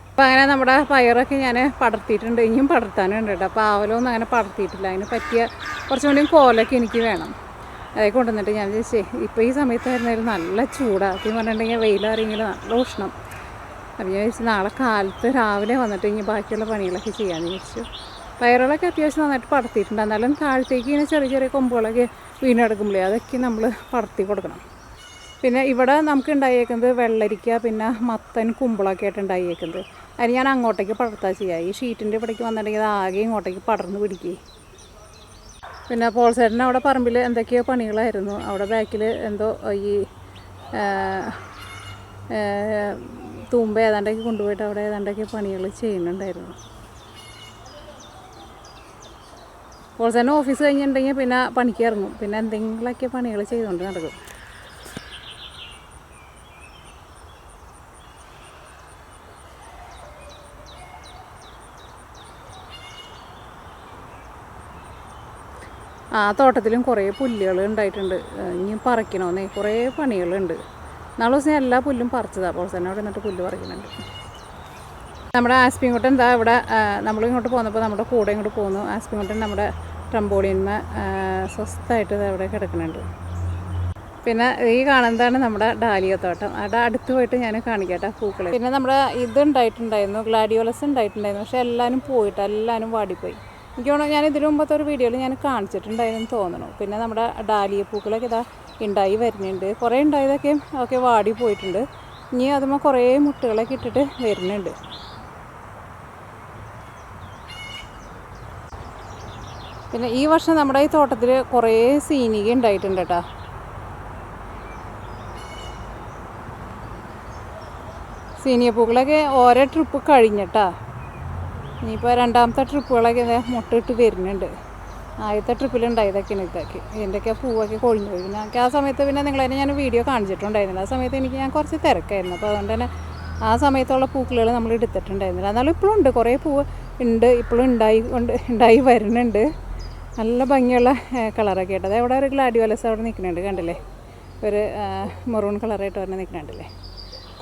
അപ്പോൾ അങ്ങനെ നമ്മുടെ പയറൊക്കെ ഞാൻ പടർത്തിയിട്ടുണ്ട്. ഇനിയും പടർത്താനുണ്ട് കേട്ടോ. അപ്പോൾ ആവലൊന്നും അങ്ങനെ പടർത്തിയിട്ടില്ല. അതിന് പറ്റിയ കുറച്ചും കൂടിയും കോലൊക്കെ എനിക്ക് വേണം. അതൊക്കെ കൊണ്ടുവന്നിട്ട് ഞാൻ ചോദിച്ചേ ഇപ്പോൾ ഈ സമയത്തായിരുന്നാലും നല്ല ചൂടാണ്. എന്ന് പറഞ്ഞിട്ടുണ്ടെങ്കിൽ വെയിലറിയെങ്കിൽ നല്ല ഉഷ്ണം. അപ്പോൾ ഞാൻ ചോദിച്ചു നാളെ കാലത്ത് രാവിലെ വന്നിട്ട് ഇനി ബാക്കിയുള്ള പണികളൊക്കെ ചെയ്യാമെന്ന് ചോദിച്ചു. പയറുകളൊക്കെ അത്യാവശ്യം നന്നായിട്ട് പടർത്തിയിട്ടുണ്ട്. എന്നാലും താഴത്തേക്ക് ഇങ്ങനെ ചെറിയ ചെറിയ കൊമ്പുകളൊക്കെ വീണെടുക്കുമ്പോഴേ അതൊക്കെ നമ്മൾ പടർത്തി കൊടുക്കണം. പിന്നെ ഇവിടെ നമുക്ക് ഉണ്ടായേക്കുന്നത് വെള്ളരിക്ക, പിന്നെ മത്തൻ, കുമ്പളൊക്കെ ആയിട്ട് ഉണ്ടായേക്കുന്നത്. അതിന് ഞാൻ അങ്ങോട്ടേക്ക് പടർത്താൻ ചെയ്യുക. ഈ ഷീറ്റിൻ്റെ ഇവിടേക്ക് വന്നിട്ടുണ്ടെങ്കിൽ അത് ആകെ ഇങ്ങോട്ടേക്ക് പടർന്ന് പിടിക്കുക. പിന്നെ പോൾസേട്ടന് അവിടെ പറമ്പിൽ എന്തൊക്കെയോ പണികളായിരുന്നു. അവിടെ ബാക്കിൽ എന്തോ ഈ തൂമ്പ ഏതാണ്ടൊക്കെ കൊണ്ടുപോയിട്ട് അവിടെ ഏതാണ്ടൊക്കെ പണികൾ ചെയ്യുന്നുണ്ടായിരുന്നു. പോൾസേട്ടന് ഓഫീസ് കഴിഞ്ഞിട്ടുണ്ടെങ്കിൽ പിന്നെ പണിക്ക് ഇറങ്ങും. പിന്നെ എന്തെങ്കിലുമൊക്കെ പണികൾ ചെയ്തുകൊണ്ട് നടക്കും. ആ തോട്ടത്തിലും കുറേ പുല്ലുകൾ ഉണ്ടായിട്ടുണ്ട്. ഇനി പറിക്കണമെന്നേ കുറേ പണികളുണ്ട്. നാളെ ദിവസം എല്ലാ പുല്ലും പറിച്ചതാണ്. അപ്പോൾ തന്നെ അവിടെ നിന്നിട്ട് പുല്ല് പറിക്കുന്നുണ്ട്. നമ്മുടെ ആസ്പിൻകുട്ടൻ എന്താ ഇവിടെ നമ്മളിങ്ങോട്ട് പോന്നപ്പോൾ നമ്മുടെ കൂടെ ഇങ്ങോട്ട് പോന്നു. ആസ്പിൻകുട്ടൻ നമ്മുടെ ട്രംബോളിന്മേ സ്വസ്ഥമായിട്ട് അവിടെ കിടക്കുന്നുണ്ട്. പിന്നെ ഈ കാണുന്നതാണ് നമ്മുടെ ഡാലിയ തോട്ടം. അവിടെ അടുത്ത് പോയിട്ട് ഞാൻ കാണിക്കട്ടെ പൂക്കൾ. പിന്നെ നമ്മുടെ ഇതുണ്ടായിട്ടുണ്ടായിരുന്നു, ഗ്ലാഡിയോലസ് ഉണ്ടായിട്ടുണ്ടായിരുന്നു. പക്ഷേ എല്ലാവരും പോയിട്ട് എല്ലാവരും വാടിപ്പോയി. എനിക്ക് തോന്നുന്നു ഞാൻ ഇതിനു മുമ്പത്തെ ഒരു വീഡിയോയിൽ ഞാൻ കാണിച്ചിട്ടുണ്ടായിരുന്നു തോന്നുന്നു. പിന്നെ നമ്മുടെ ഡാലിയ പൂക്കളൊക്കെ ഇതാ ഉണ്ടായി വരുന്നുണ്ട്. കുറേ ഉണ്ടായതൊക്കെ ഒക്കെ വാടി പോയിട്ടുണ്ട്. ഇനി അതുമ്പോൾ കുറേ മുട്ടുകളൊക്കെ ഇട്ടിട്ട് വരുന്നുണ്ട്. പിന്നെ ഈ വർഷം നമ്മുടെ ഈ തോട്ടത്തിൽ കുറേ സീനിക ഉണ്ടായിട്ടുണ്ട് കേട്ടോ. സീനിയ പൂക്കളൊക്കെ ഓരോ ട്രിപ്പ് കഴിഞ്ഞിട്ടാ. ഇനിയിപ്പോൾ രണ്ടാമത്തെ ട്രിപ്പുകളൊക്കെ മുട്ടിട്ട് വരുന്നുണ്ട്. ആദ്യത്തെ ട്രിപ്പിലുണ്ടായതൊക്കെയാണ് ഇതൊക്കെ. ഇതിൻ്റെയൊക്കെ പൂവൊക്കെ കൊഴിഞ്ഞു പോയി. പിന്നെ എനിക്ക് ആ സമയത്ത് പിന്നെ നിങ്ങളതിനെ ഞാൻ വീഡിയോ കാണിച്ചിട്ടുണ്ടായിരുന്നില്ല. ആ സമയത്ത് ഞാൻ കുറച്ച് തിരക്കായിരുന്നു. അപ്പോൾ അതുകൊണ്ട് തന്നെ ആ സമയത്തുള്ള പൂക്കളുകൾ നമ്മൾ എടുത്തിട്ടുണ്ടായിരുന്നില്ല. എന്നാലും ഇപ്പോഴും ഉണ്ട്, കുറേ പൂവ് ഉണ്ട്. ഇപ്പോഴും ഉണ്ടായി വരുന്നുണ്ട്. നല്ല ഭംഗിയുള്ള കളറൊക്കെ ആയിട്ട്. അതവിടെ ഒരു ഗ്ലാഡിയോലസ് അവിടെ നിൽക്കുന്നുണ്ട്, കണ്ടില്ലേ? ഒരു മെറൂൺ കളറായിട്ട് പറഞ്ഞ് നിൽക്കുന്നുണ്ടല്ലേ.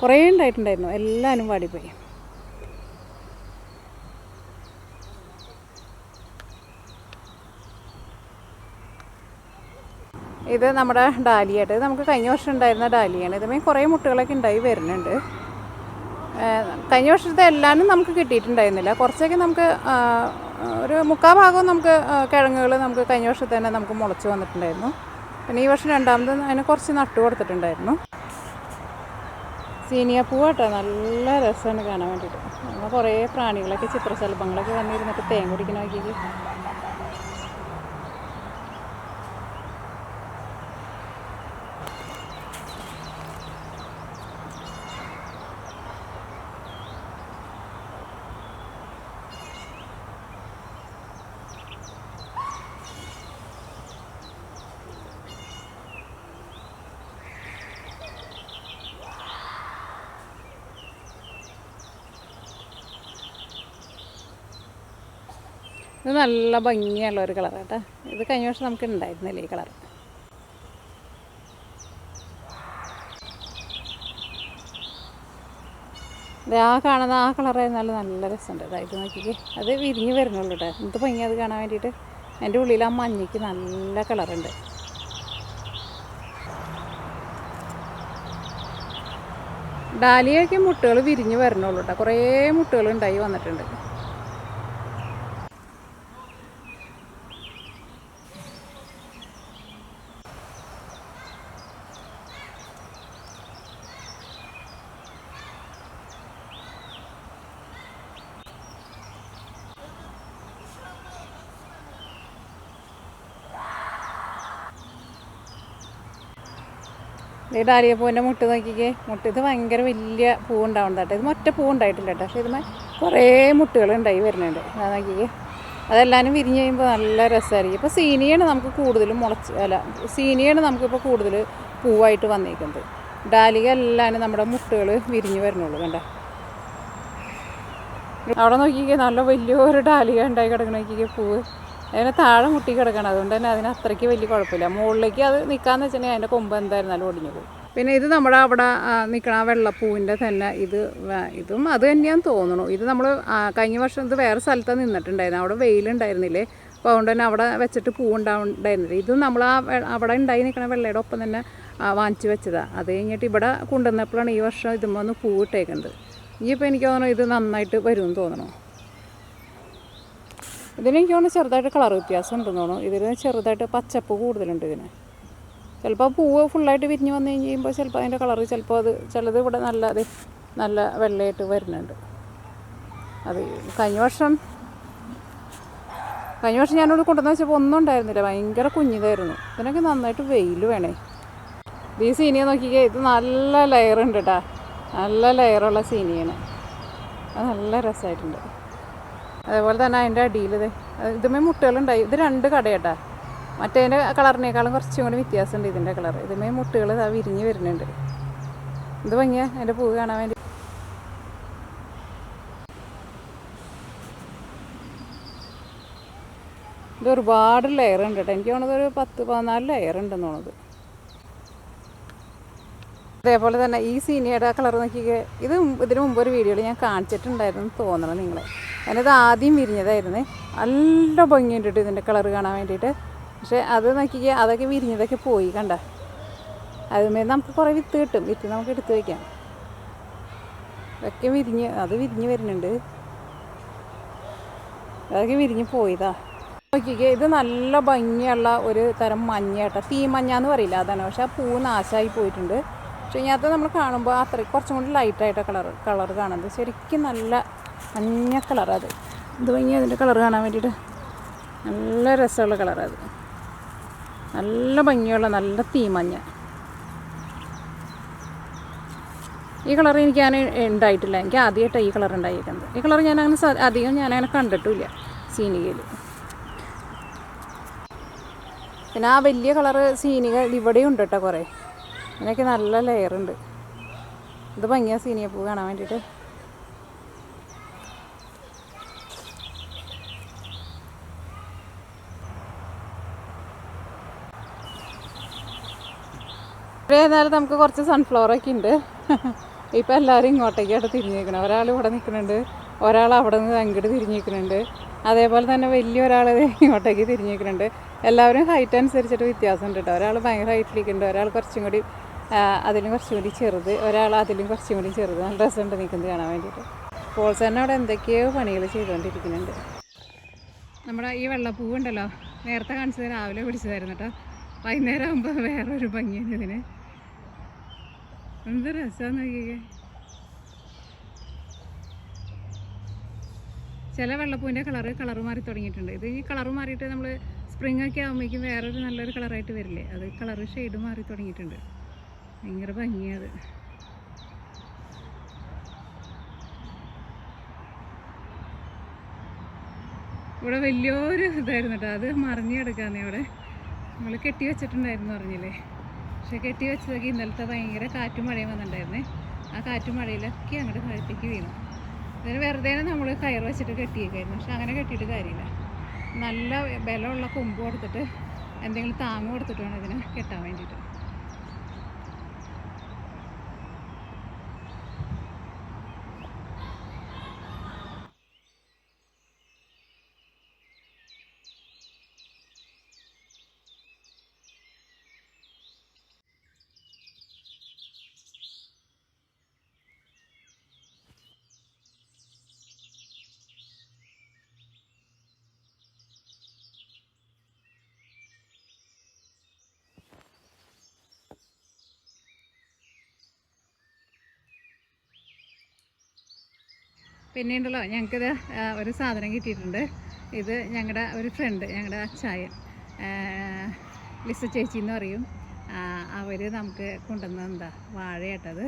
കുറേ ഉണ്ടായിട്ടുണ്ടായിരുന്നു. എല്ലാവരും വാടിപ്പോയി. ഇത് നമ്മുടെ ഡാലിയായിട്ട് നമുക്ക് കഴിഞ്ഞ വർഷം ഉണ്ടായിരുന്ന ഡാലിയാണ്. ഇതുമേ കുറേ മുട്ടുകളൊക്കെ ഉണ്ടായി വരുന്നുണ്ട്. കഴിഞ്ഞ വർഷത്തെ എല്ലാവരും നമുക്ക് കിട്ടിയിട്ടുണ്ടായിരുന്നില്ല. കുറച്ചൊക്കെ നമുക്ക് ഒരു 3/4 ഭാഗവും നമുക്ക് കിഴങ്ങുകൾ നമുക്ക് കഴിഞ്ഞ വർഷത്തെ തന്നെ നമുക്ക് മുളച്ച് വന്നിട്ടുണ്ടായിരുന്നു. പിന്നെ ഈ വർഷം രണ്ടാമത് അതിന് കുറച്ച് നട്ടു കൊടുത്തിട്ടുണ്ടായിരുന്നു. സീനിയ പൂവാട്ടോ, നല്ല രസമാണ് കാണാൻ വേണ്ടിയിട്ട്. നമ്മൾ കുറേ പ്രാണികളൊക്കെ ചിത്രശലഭങ്ങളൊക്കെ വന്നിരുന്നിട്ട് തേൻ കുടിക്കണ നോക്കിയിട്ട് ഇത് നല്ല ഭംഗിയുള്ള ഒരു കളർ കേട്ടോ. ഇത് കഴിഞ്ഞ വർഷം നമുക്ക് ഉണ്ടായിരുന്നില്ല ഈ കളർ. ഇത് ആ കാണുന്ന ആ കളറായിരുന്നാലും നല്ല രസമുണ്ട്. ഇതായിട്ട് നോക്കിക്കേ, അത് വിരിഞ്ഞ് വരുന്നുള്ളൂ കേട്ടോ. എന്ത് ഭംഗി അത് കാണാൻ വേണ്ടിയിട്ട്. അതിൻ്റെ ഉള്ളിൽ ആ മഞ്ഞയ്ക്ക് നല്ല കളറുണ്ട്. ഡാലിയൊക്കെ മുട്ടുകൾ വിരിഞ്ഞ് വരണുള്ളൂ കേട്ടോ. കുറേ മുട്ടുകൾ ഉണ്ടായി വന്നിട്ടുണ്ട്. ഈ ഡാലിയ പൂവിൻ്റെ മുട്ട് നോക്കിക്കേ. മുട്ട് ഇത് ഭയങ്കര വലിയ പൂവുണ്ടാവുന്നത് കേട്ടോ. ഇത് ഒറ്റ പൂവുണ്ടായിട്ടില്ല കേട്ടോ. പക്ഷേ ഇതുമേ കുറേ മുട്ടുകൾ ഉണ്ടായി വരുന്നുണ്ട്. അത് നോക്കിക്കേ. അതെല്ലാവരും വിരിഞ്ഞ് കഴിയുമ്പോൾ നല്ല രസമായിരിക്കും. ഇപ്പോൾ സീനിയാണ് നമുക്ക് കൂടുതലും സീനിയാണ് നമുക്കിപ്പോൾ കൂടുതൽ പൂവായിട്ട് വന്നിരിക്കുന്നത്. ഡാലിക എല്ലാവരും നമ്മുടെ മുട്ടുകൾ വിരിഞ്ഞ് വരണുള്ളൂ. കണ്ട അവിടെ നോക്കിക്കേ, നല്ല വലിയൊരു ഡാലിക ഉണ്ടായി കിടക്കണ നോക്കിക്കേ പൂവ്. അതിനെ താഴെ മുട്ടി കിടക്കണം. അതുകൊണ്ട് തന്നെ അതിന് അത്രയ്ക്ക് വലിയ കുഴപ്പമില്ല. മുകളിലേക്ക് അത് നിൽക്കാന്ന് വെച്ചിട്ടുണ്ടെങ്കിൽ അതിൻ്റെ കൊമ്പ് എന്തായിരുന്നാലും ഒടിഞ്ഞു പോകും. പിന്നെ ഇത് നമ്മുടെ അവിടെ നിൽക്കണ ആ വെള്ളപ്പൂവിൻ്റെ തന്നെ ഇതും അത് തന്നെയാന്ന് തോന്നുന്നു. ഇത് നമ്മൾ കഴിഞ്ഞ വർഷം ഇത് വേറെ സ്ഥലത്താണ് നിന്നിട്ടുണ്ടായിരുന്നു. അവിടെ വെയിലുണ്ടായിരുന്നില്ലേ, അപ്പോൾ അതുകൊണ്ട് തന്നെ അവിടെ വെച്ചിട്ട് പൂ ഉണ്ടായിരുന്നില്ല. ഇതും നമ്മൾ അവിടെ ഉണ്ടായി നിൽക്കണ വെള്ളയുടെ ഒപ്പം തന്നെ വാങ്ങിച്ച് വെച്ചതാണ്. അത് കഴിഞ്ഞിട്ട് ഇവിടെ കൊണ്ടുവന്നപ്പോഴാണ് ഈ വർഷം ഇതുമ്പോൾ ഒന്ന് പൂ ഇട്ടേക്കുന്നത്. ഇനിയിപ്പോൾ എനിക്ക് തോന്നുന്നു ഇത് നന്നായിട്ട് വരുമെന്ന് തോന്നണു. ഇതിനെനിക്ക് തോന്നുന്നു ചെറുതായിട്ട് കളർ വ്യത്യാസം ഉണ്ടെന്ന് തോന്നുന്നു. ഇതിന് ചെറുതായിട്ട് പച്ചപ്പ് കൂടുതലുണ്ട് ഇതിന്. ചിലപ്പോൾ പൂവ് ഫുള്ളായിട്ട് വിരിഞ്ഞ് വന്നു കഴിയുമ്പോൾ ചിലപ്പോൾ അതിൻ്റെ കളറ് ചിലപ്പോൾ ചിലത് ഇവിടെ നല്ല വെള്ളയായിട്ട് വരുന്നുണ്ട്. അത് കഴിഞ്ഞ വർഷം ഞാനിവിടെ കൊണ്ടുവന്ന് വെച്ചപ്പോൾ ഒന്നും ഉണ്ടായിരുന്നില്ല, ഭയങ്കര കുഞ്ഞിതായിരുന്നു. ഇതിനൊക്കെ നന്നായിട്ട് വെയിൽ വേണേ. ഈ സീനിയെ നോക്കിക്കേ, ഇത് നല്ല ലെയറുണ്ട് കേട്ടോ, നല്ല ലെയറുള്ള സീനിയാണ്. അത് നല്ല രസമായിട്ടുണ്ട്. അതേപോലെ തന്നെ അതിൻ്റെ അടിയിൽ ഇതുമേ മുട്ടുകളുണ്ടായി. ഇത് 2 കടയാട്ടാ. മറ്റേതിൻ്റെ കളറിനേക്കാളും കുറച്ചും കൂടി വ്യത്യാസമുണ്ട് ഇതിൻ്റെ കളർ. ഇതുമേ മുട്ടുകൾ വിരിഞ്ഞ് വരുന്നുണ്ട്. ഇത് ഭംഗിയാ അതിൻ്റെ പൂവ് കാണാൻ വേണ്ടി. ഇത് ഒരുപാട് ലെയർ ഉണ്ട് കേട്ടോ. എനിക്ക് തോന്നുന്നത് ഒരു 10-14 ലെയർ ഉണ്ടെന്ന് തോന്നുന്നത്. അതേപോലെ തന്നെ ഈ സീനിയുടെ കളർ നോക്കിക്കേ. ഇതിന് മുമ്പ് ഒരു വീഡിയോയിൽ ഞാൻ കാണിച്ചിട്ടുണ്ടായിരുന്നു തോന്നണം നിങ്ങളെ. ഞാനിത് ആദ്യം വിരിഞ്ഞതായിരുന്നേ. നല്ല ഭംഗിയുണ്ട് ഇതിൻ്റെ കളർ കാണാൻ വേണ്ടിയിട്ട്. പക്ഷേ അത് നോക്കിക്കുക, അതൊക്കെ വിരിഞ്ഞതൊക്കെ പോയി കണ്ട. അതുമേ നമുക്ക് കുറേ വിത്ത് കിട്ടും. വിത്ത് നമുക്ക് എടുത്ത് വയ്ക്കാം. അതൊക്കെ വിരിഞ്ഞ് വരുന്നുണ്ട്. അതൊക്കെ വിരിഞ്ഞ് പോയതാ. നോക്കിക്കുക, ഇത് നല്ല ഭംഗിയുള്ള ഒരു തരം മഞ്ഞ കേട്ടോ. തീ മഞ്ഞ എന്ന് പറയില്ല, അതാണ്. പക്ഷേ ആ പൂ നാശമായി പോയിട്ടുണ്ട്. പക്ഷേ ഇതിനകത്ത് നമ്മൾ കാണുമ്പോൾ കുറച്ചും കൂടി ലൈറ്റായിട്ട് കളർ കാണുന്നത്. ശരിക്കും നല്ല മഞ്ഞ കളറത്. ഇത് ഭംഗി അതിൻ്റെ കളർ കാണാൻ വേണ്ടിയിട്ട്. നല്ല രസമുള്ള കളറത്. നല്ല ഭംഗിയുള്ള നല്ല തീമഞ്ഞ. ഈ കളർ എനിക്ക് ഉണ്ടായിട്ടില്ല. എനിക്ക് ആദ്യമായിട്ടാണ് ഈ കളർ ഉണ്ടായിരിക്കുന്നത്. ഈ കളർ ഞാനങ്ങനെ കണ്ടിട്ടില്ല സീനികയിൽ. പിന്നെ ആ വലിയ കളറ് സീനിക ഇവിടെയും ഉണ്ട് കേട്ടോ കുറേ. ഇതിനൊക്കെ നല്ല ലെയറുണ്ട്. ഇത് ഭംഗിയാണ് സീനിയപ്പൂ കാണാൻ വേണ്ടിയിട്ട്. ഏതായാലും നമുക്ക് കുറച്ച് സൺഫ്ലവറൊക്കെ ഉണ്ട്. ഇപ്പം എല്ലാവരും ഇങ്ങോട്ടേക്കായിട്ട് തിരിഞ്ഞേക്കണം. ഒരാൾ ഇവിടെ നിൽക്കുന്നുണ്ട്, ഒരാൾ അവിടെ നിന്ന് അങ്ങോട്ട് തിരിഞ്ഞേക്കുന്നുണ്ട്. അതേപോലെ തന്നെ വലിയൊരാൾ ഇങ്ങോട്ടേക്ക് തിരിഞ്ഞേക്കുന്നുണ്ട്. എല്ലാവരും ഹൈറ്റ് അനുസരിച്ചിട്ട് വ്യത്യാസമുണ്ട് കേട്ടോ. ഒരാൾ ഭയങ്കര ഹൈറ്റിലേക്കുണ്ട്, ഒരാൾ കുറച്ചും കൂടി അതിലും കുറച്ചും കൂടി ചെറുത്, ഒരാൾ അതിലും കുറച്ചും കൂടി ചെറുത്. നല്ല രസമുണ്ട് നിൽക്കുന്നത് കാണാൻ വേണ്ടിയിട്ട്. പോൾസ് തന്നെ അവിടെ എന്തൊക്കെയോ പണികൾ ചെയ്തുകൊണ്ടിരിക്കുന്നുണ്ട്. നമ്മുടെ ഈ വെള്ളപ്പൂവുണ്ടല്ലോ, നേരത്തെ കാണിച്ചത് രാവിലെ പിടിച്ചതായിരുന്നു കേട്ടോ. വൈകുന്നേരം ആകുമ്പോൾ വേറൊരു ഭംഗിയാണ് ഇതിന്. എന്ത് രസമാണെന്ന് നോക്കിക്കേ. ചില വെള്ളപ്പൂവിൻ്റെ കളർ മാറി തുടങ്ങിയിട്ടുണ്ട്. ഇത് ഈ കളർ മാറിയിട്ട് നമ്മൾ സ്പ്രിംഗ് ഒക്കെ ആകുമ്പോഴേക്കും വേറൊരു നല്ലൊരു കളറായിട്ട് വരില്ലേ, അത് കളർ ഷെയ്ഡ് മാറി തുടങ്ങിയിട്ടുണ്ട്. ഭയങ്കര ഭംഗിയത്. ഇവിടെ വലിയൊരു ഇതായിരുന്നു കേട്ടോ, അത് മറിഞ്ഞു കിടക്കാന്നേ. ഇവിടെ നമ്മൾ കെട്ടി വെച്ചിട്ടുണ്ടായിരുന്നു പറഞ്ഞില്ലേ. പക്ഷെ കെട്ടി വെച്ചതൊക്കെ ഇന്നലത്തെ ഭയങ്കര കാറ്റും മഴയും വന്നിട്ടുണ്ടായിരുന്നേ. ആ കാറ്റും മഴയിലൊക്കെ അങ്ങോട്ട് താഴത്തേക്ക് വീണു. അതിന് വെറുതെ നമ്മൾ കയർ വെച്ചിട്ട് കെട്ടിയേക്കായിരുന്നു. പക്ഷെ അങ്ങനെ കെട്ടിയിട്ട് കാര്യമില്ല. നല്ല ബലമുള്ള കൊമ്പ് കൊടുത്തിട്ട് എന്തെങ്കിലും താങ്ങ് കൊടുത്തിട്ട് വേണം ഇതിന് കെട്ടാൻ വേണ്ടിയിട്ട്. പിന്നെ ഉണ്ടല്ലോ, ഞങ്ങൾക്കിത് ഒരു സാധനം കിട്ടിയിട്ടുണ്ട്. ഇത് ഞങ്ങളുടെ ഒരു ഫ്രണ്ട്, ഞങ്ങളുടെ അച്ചായൻ ലിസ ചേച്ചി എന്ന് പറയും. അവർ നമുക്ക് കൊണ്ടുവന്ന വാഴയാട്ടത്.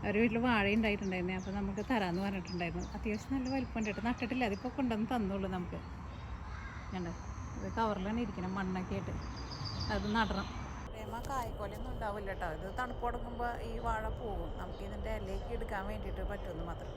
അവർ വീട്ടിൽ വാഴ ഉണ്ടായിട്ടുണ്ടായിരുന്നേ. അപ്പോൾ നമുക്ക് തരാമെന്ന് പറഞ്ഞിട്ടുണ്ടായിരുന്നു. അത്യാവശ്യം നല്ല വലിപ്പമുണ്ട് കേട്ടോ. നട്ടിട്ടില്ല, അതിപ്പോൾ കൊണ്ടുവന്ന് തന്നോളൂ നമുക്ക്. കണ്ടോ, ഇത് കവറിലാണ് ഇരിക്കണം, മണ്ണൊക്കെ ആയിട്ട്. അത് നടണം. കായ്ക്കോലൊന്നും ഉണ്ടാവില്ല കേട്ടോ. ഇത് തണുപ്പ് തുടങ്ങുമ്പോൾ ഈ വാഴ പോകും. നമുക്ക് ഇതിൻ്റെ ഇലയ്ക്ക് എടുക്കാൻ വേണ്ടിയിട്ട് പറ്റുമെന്ന് മാത്രം.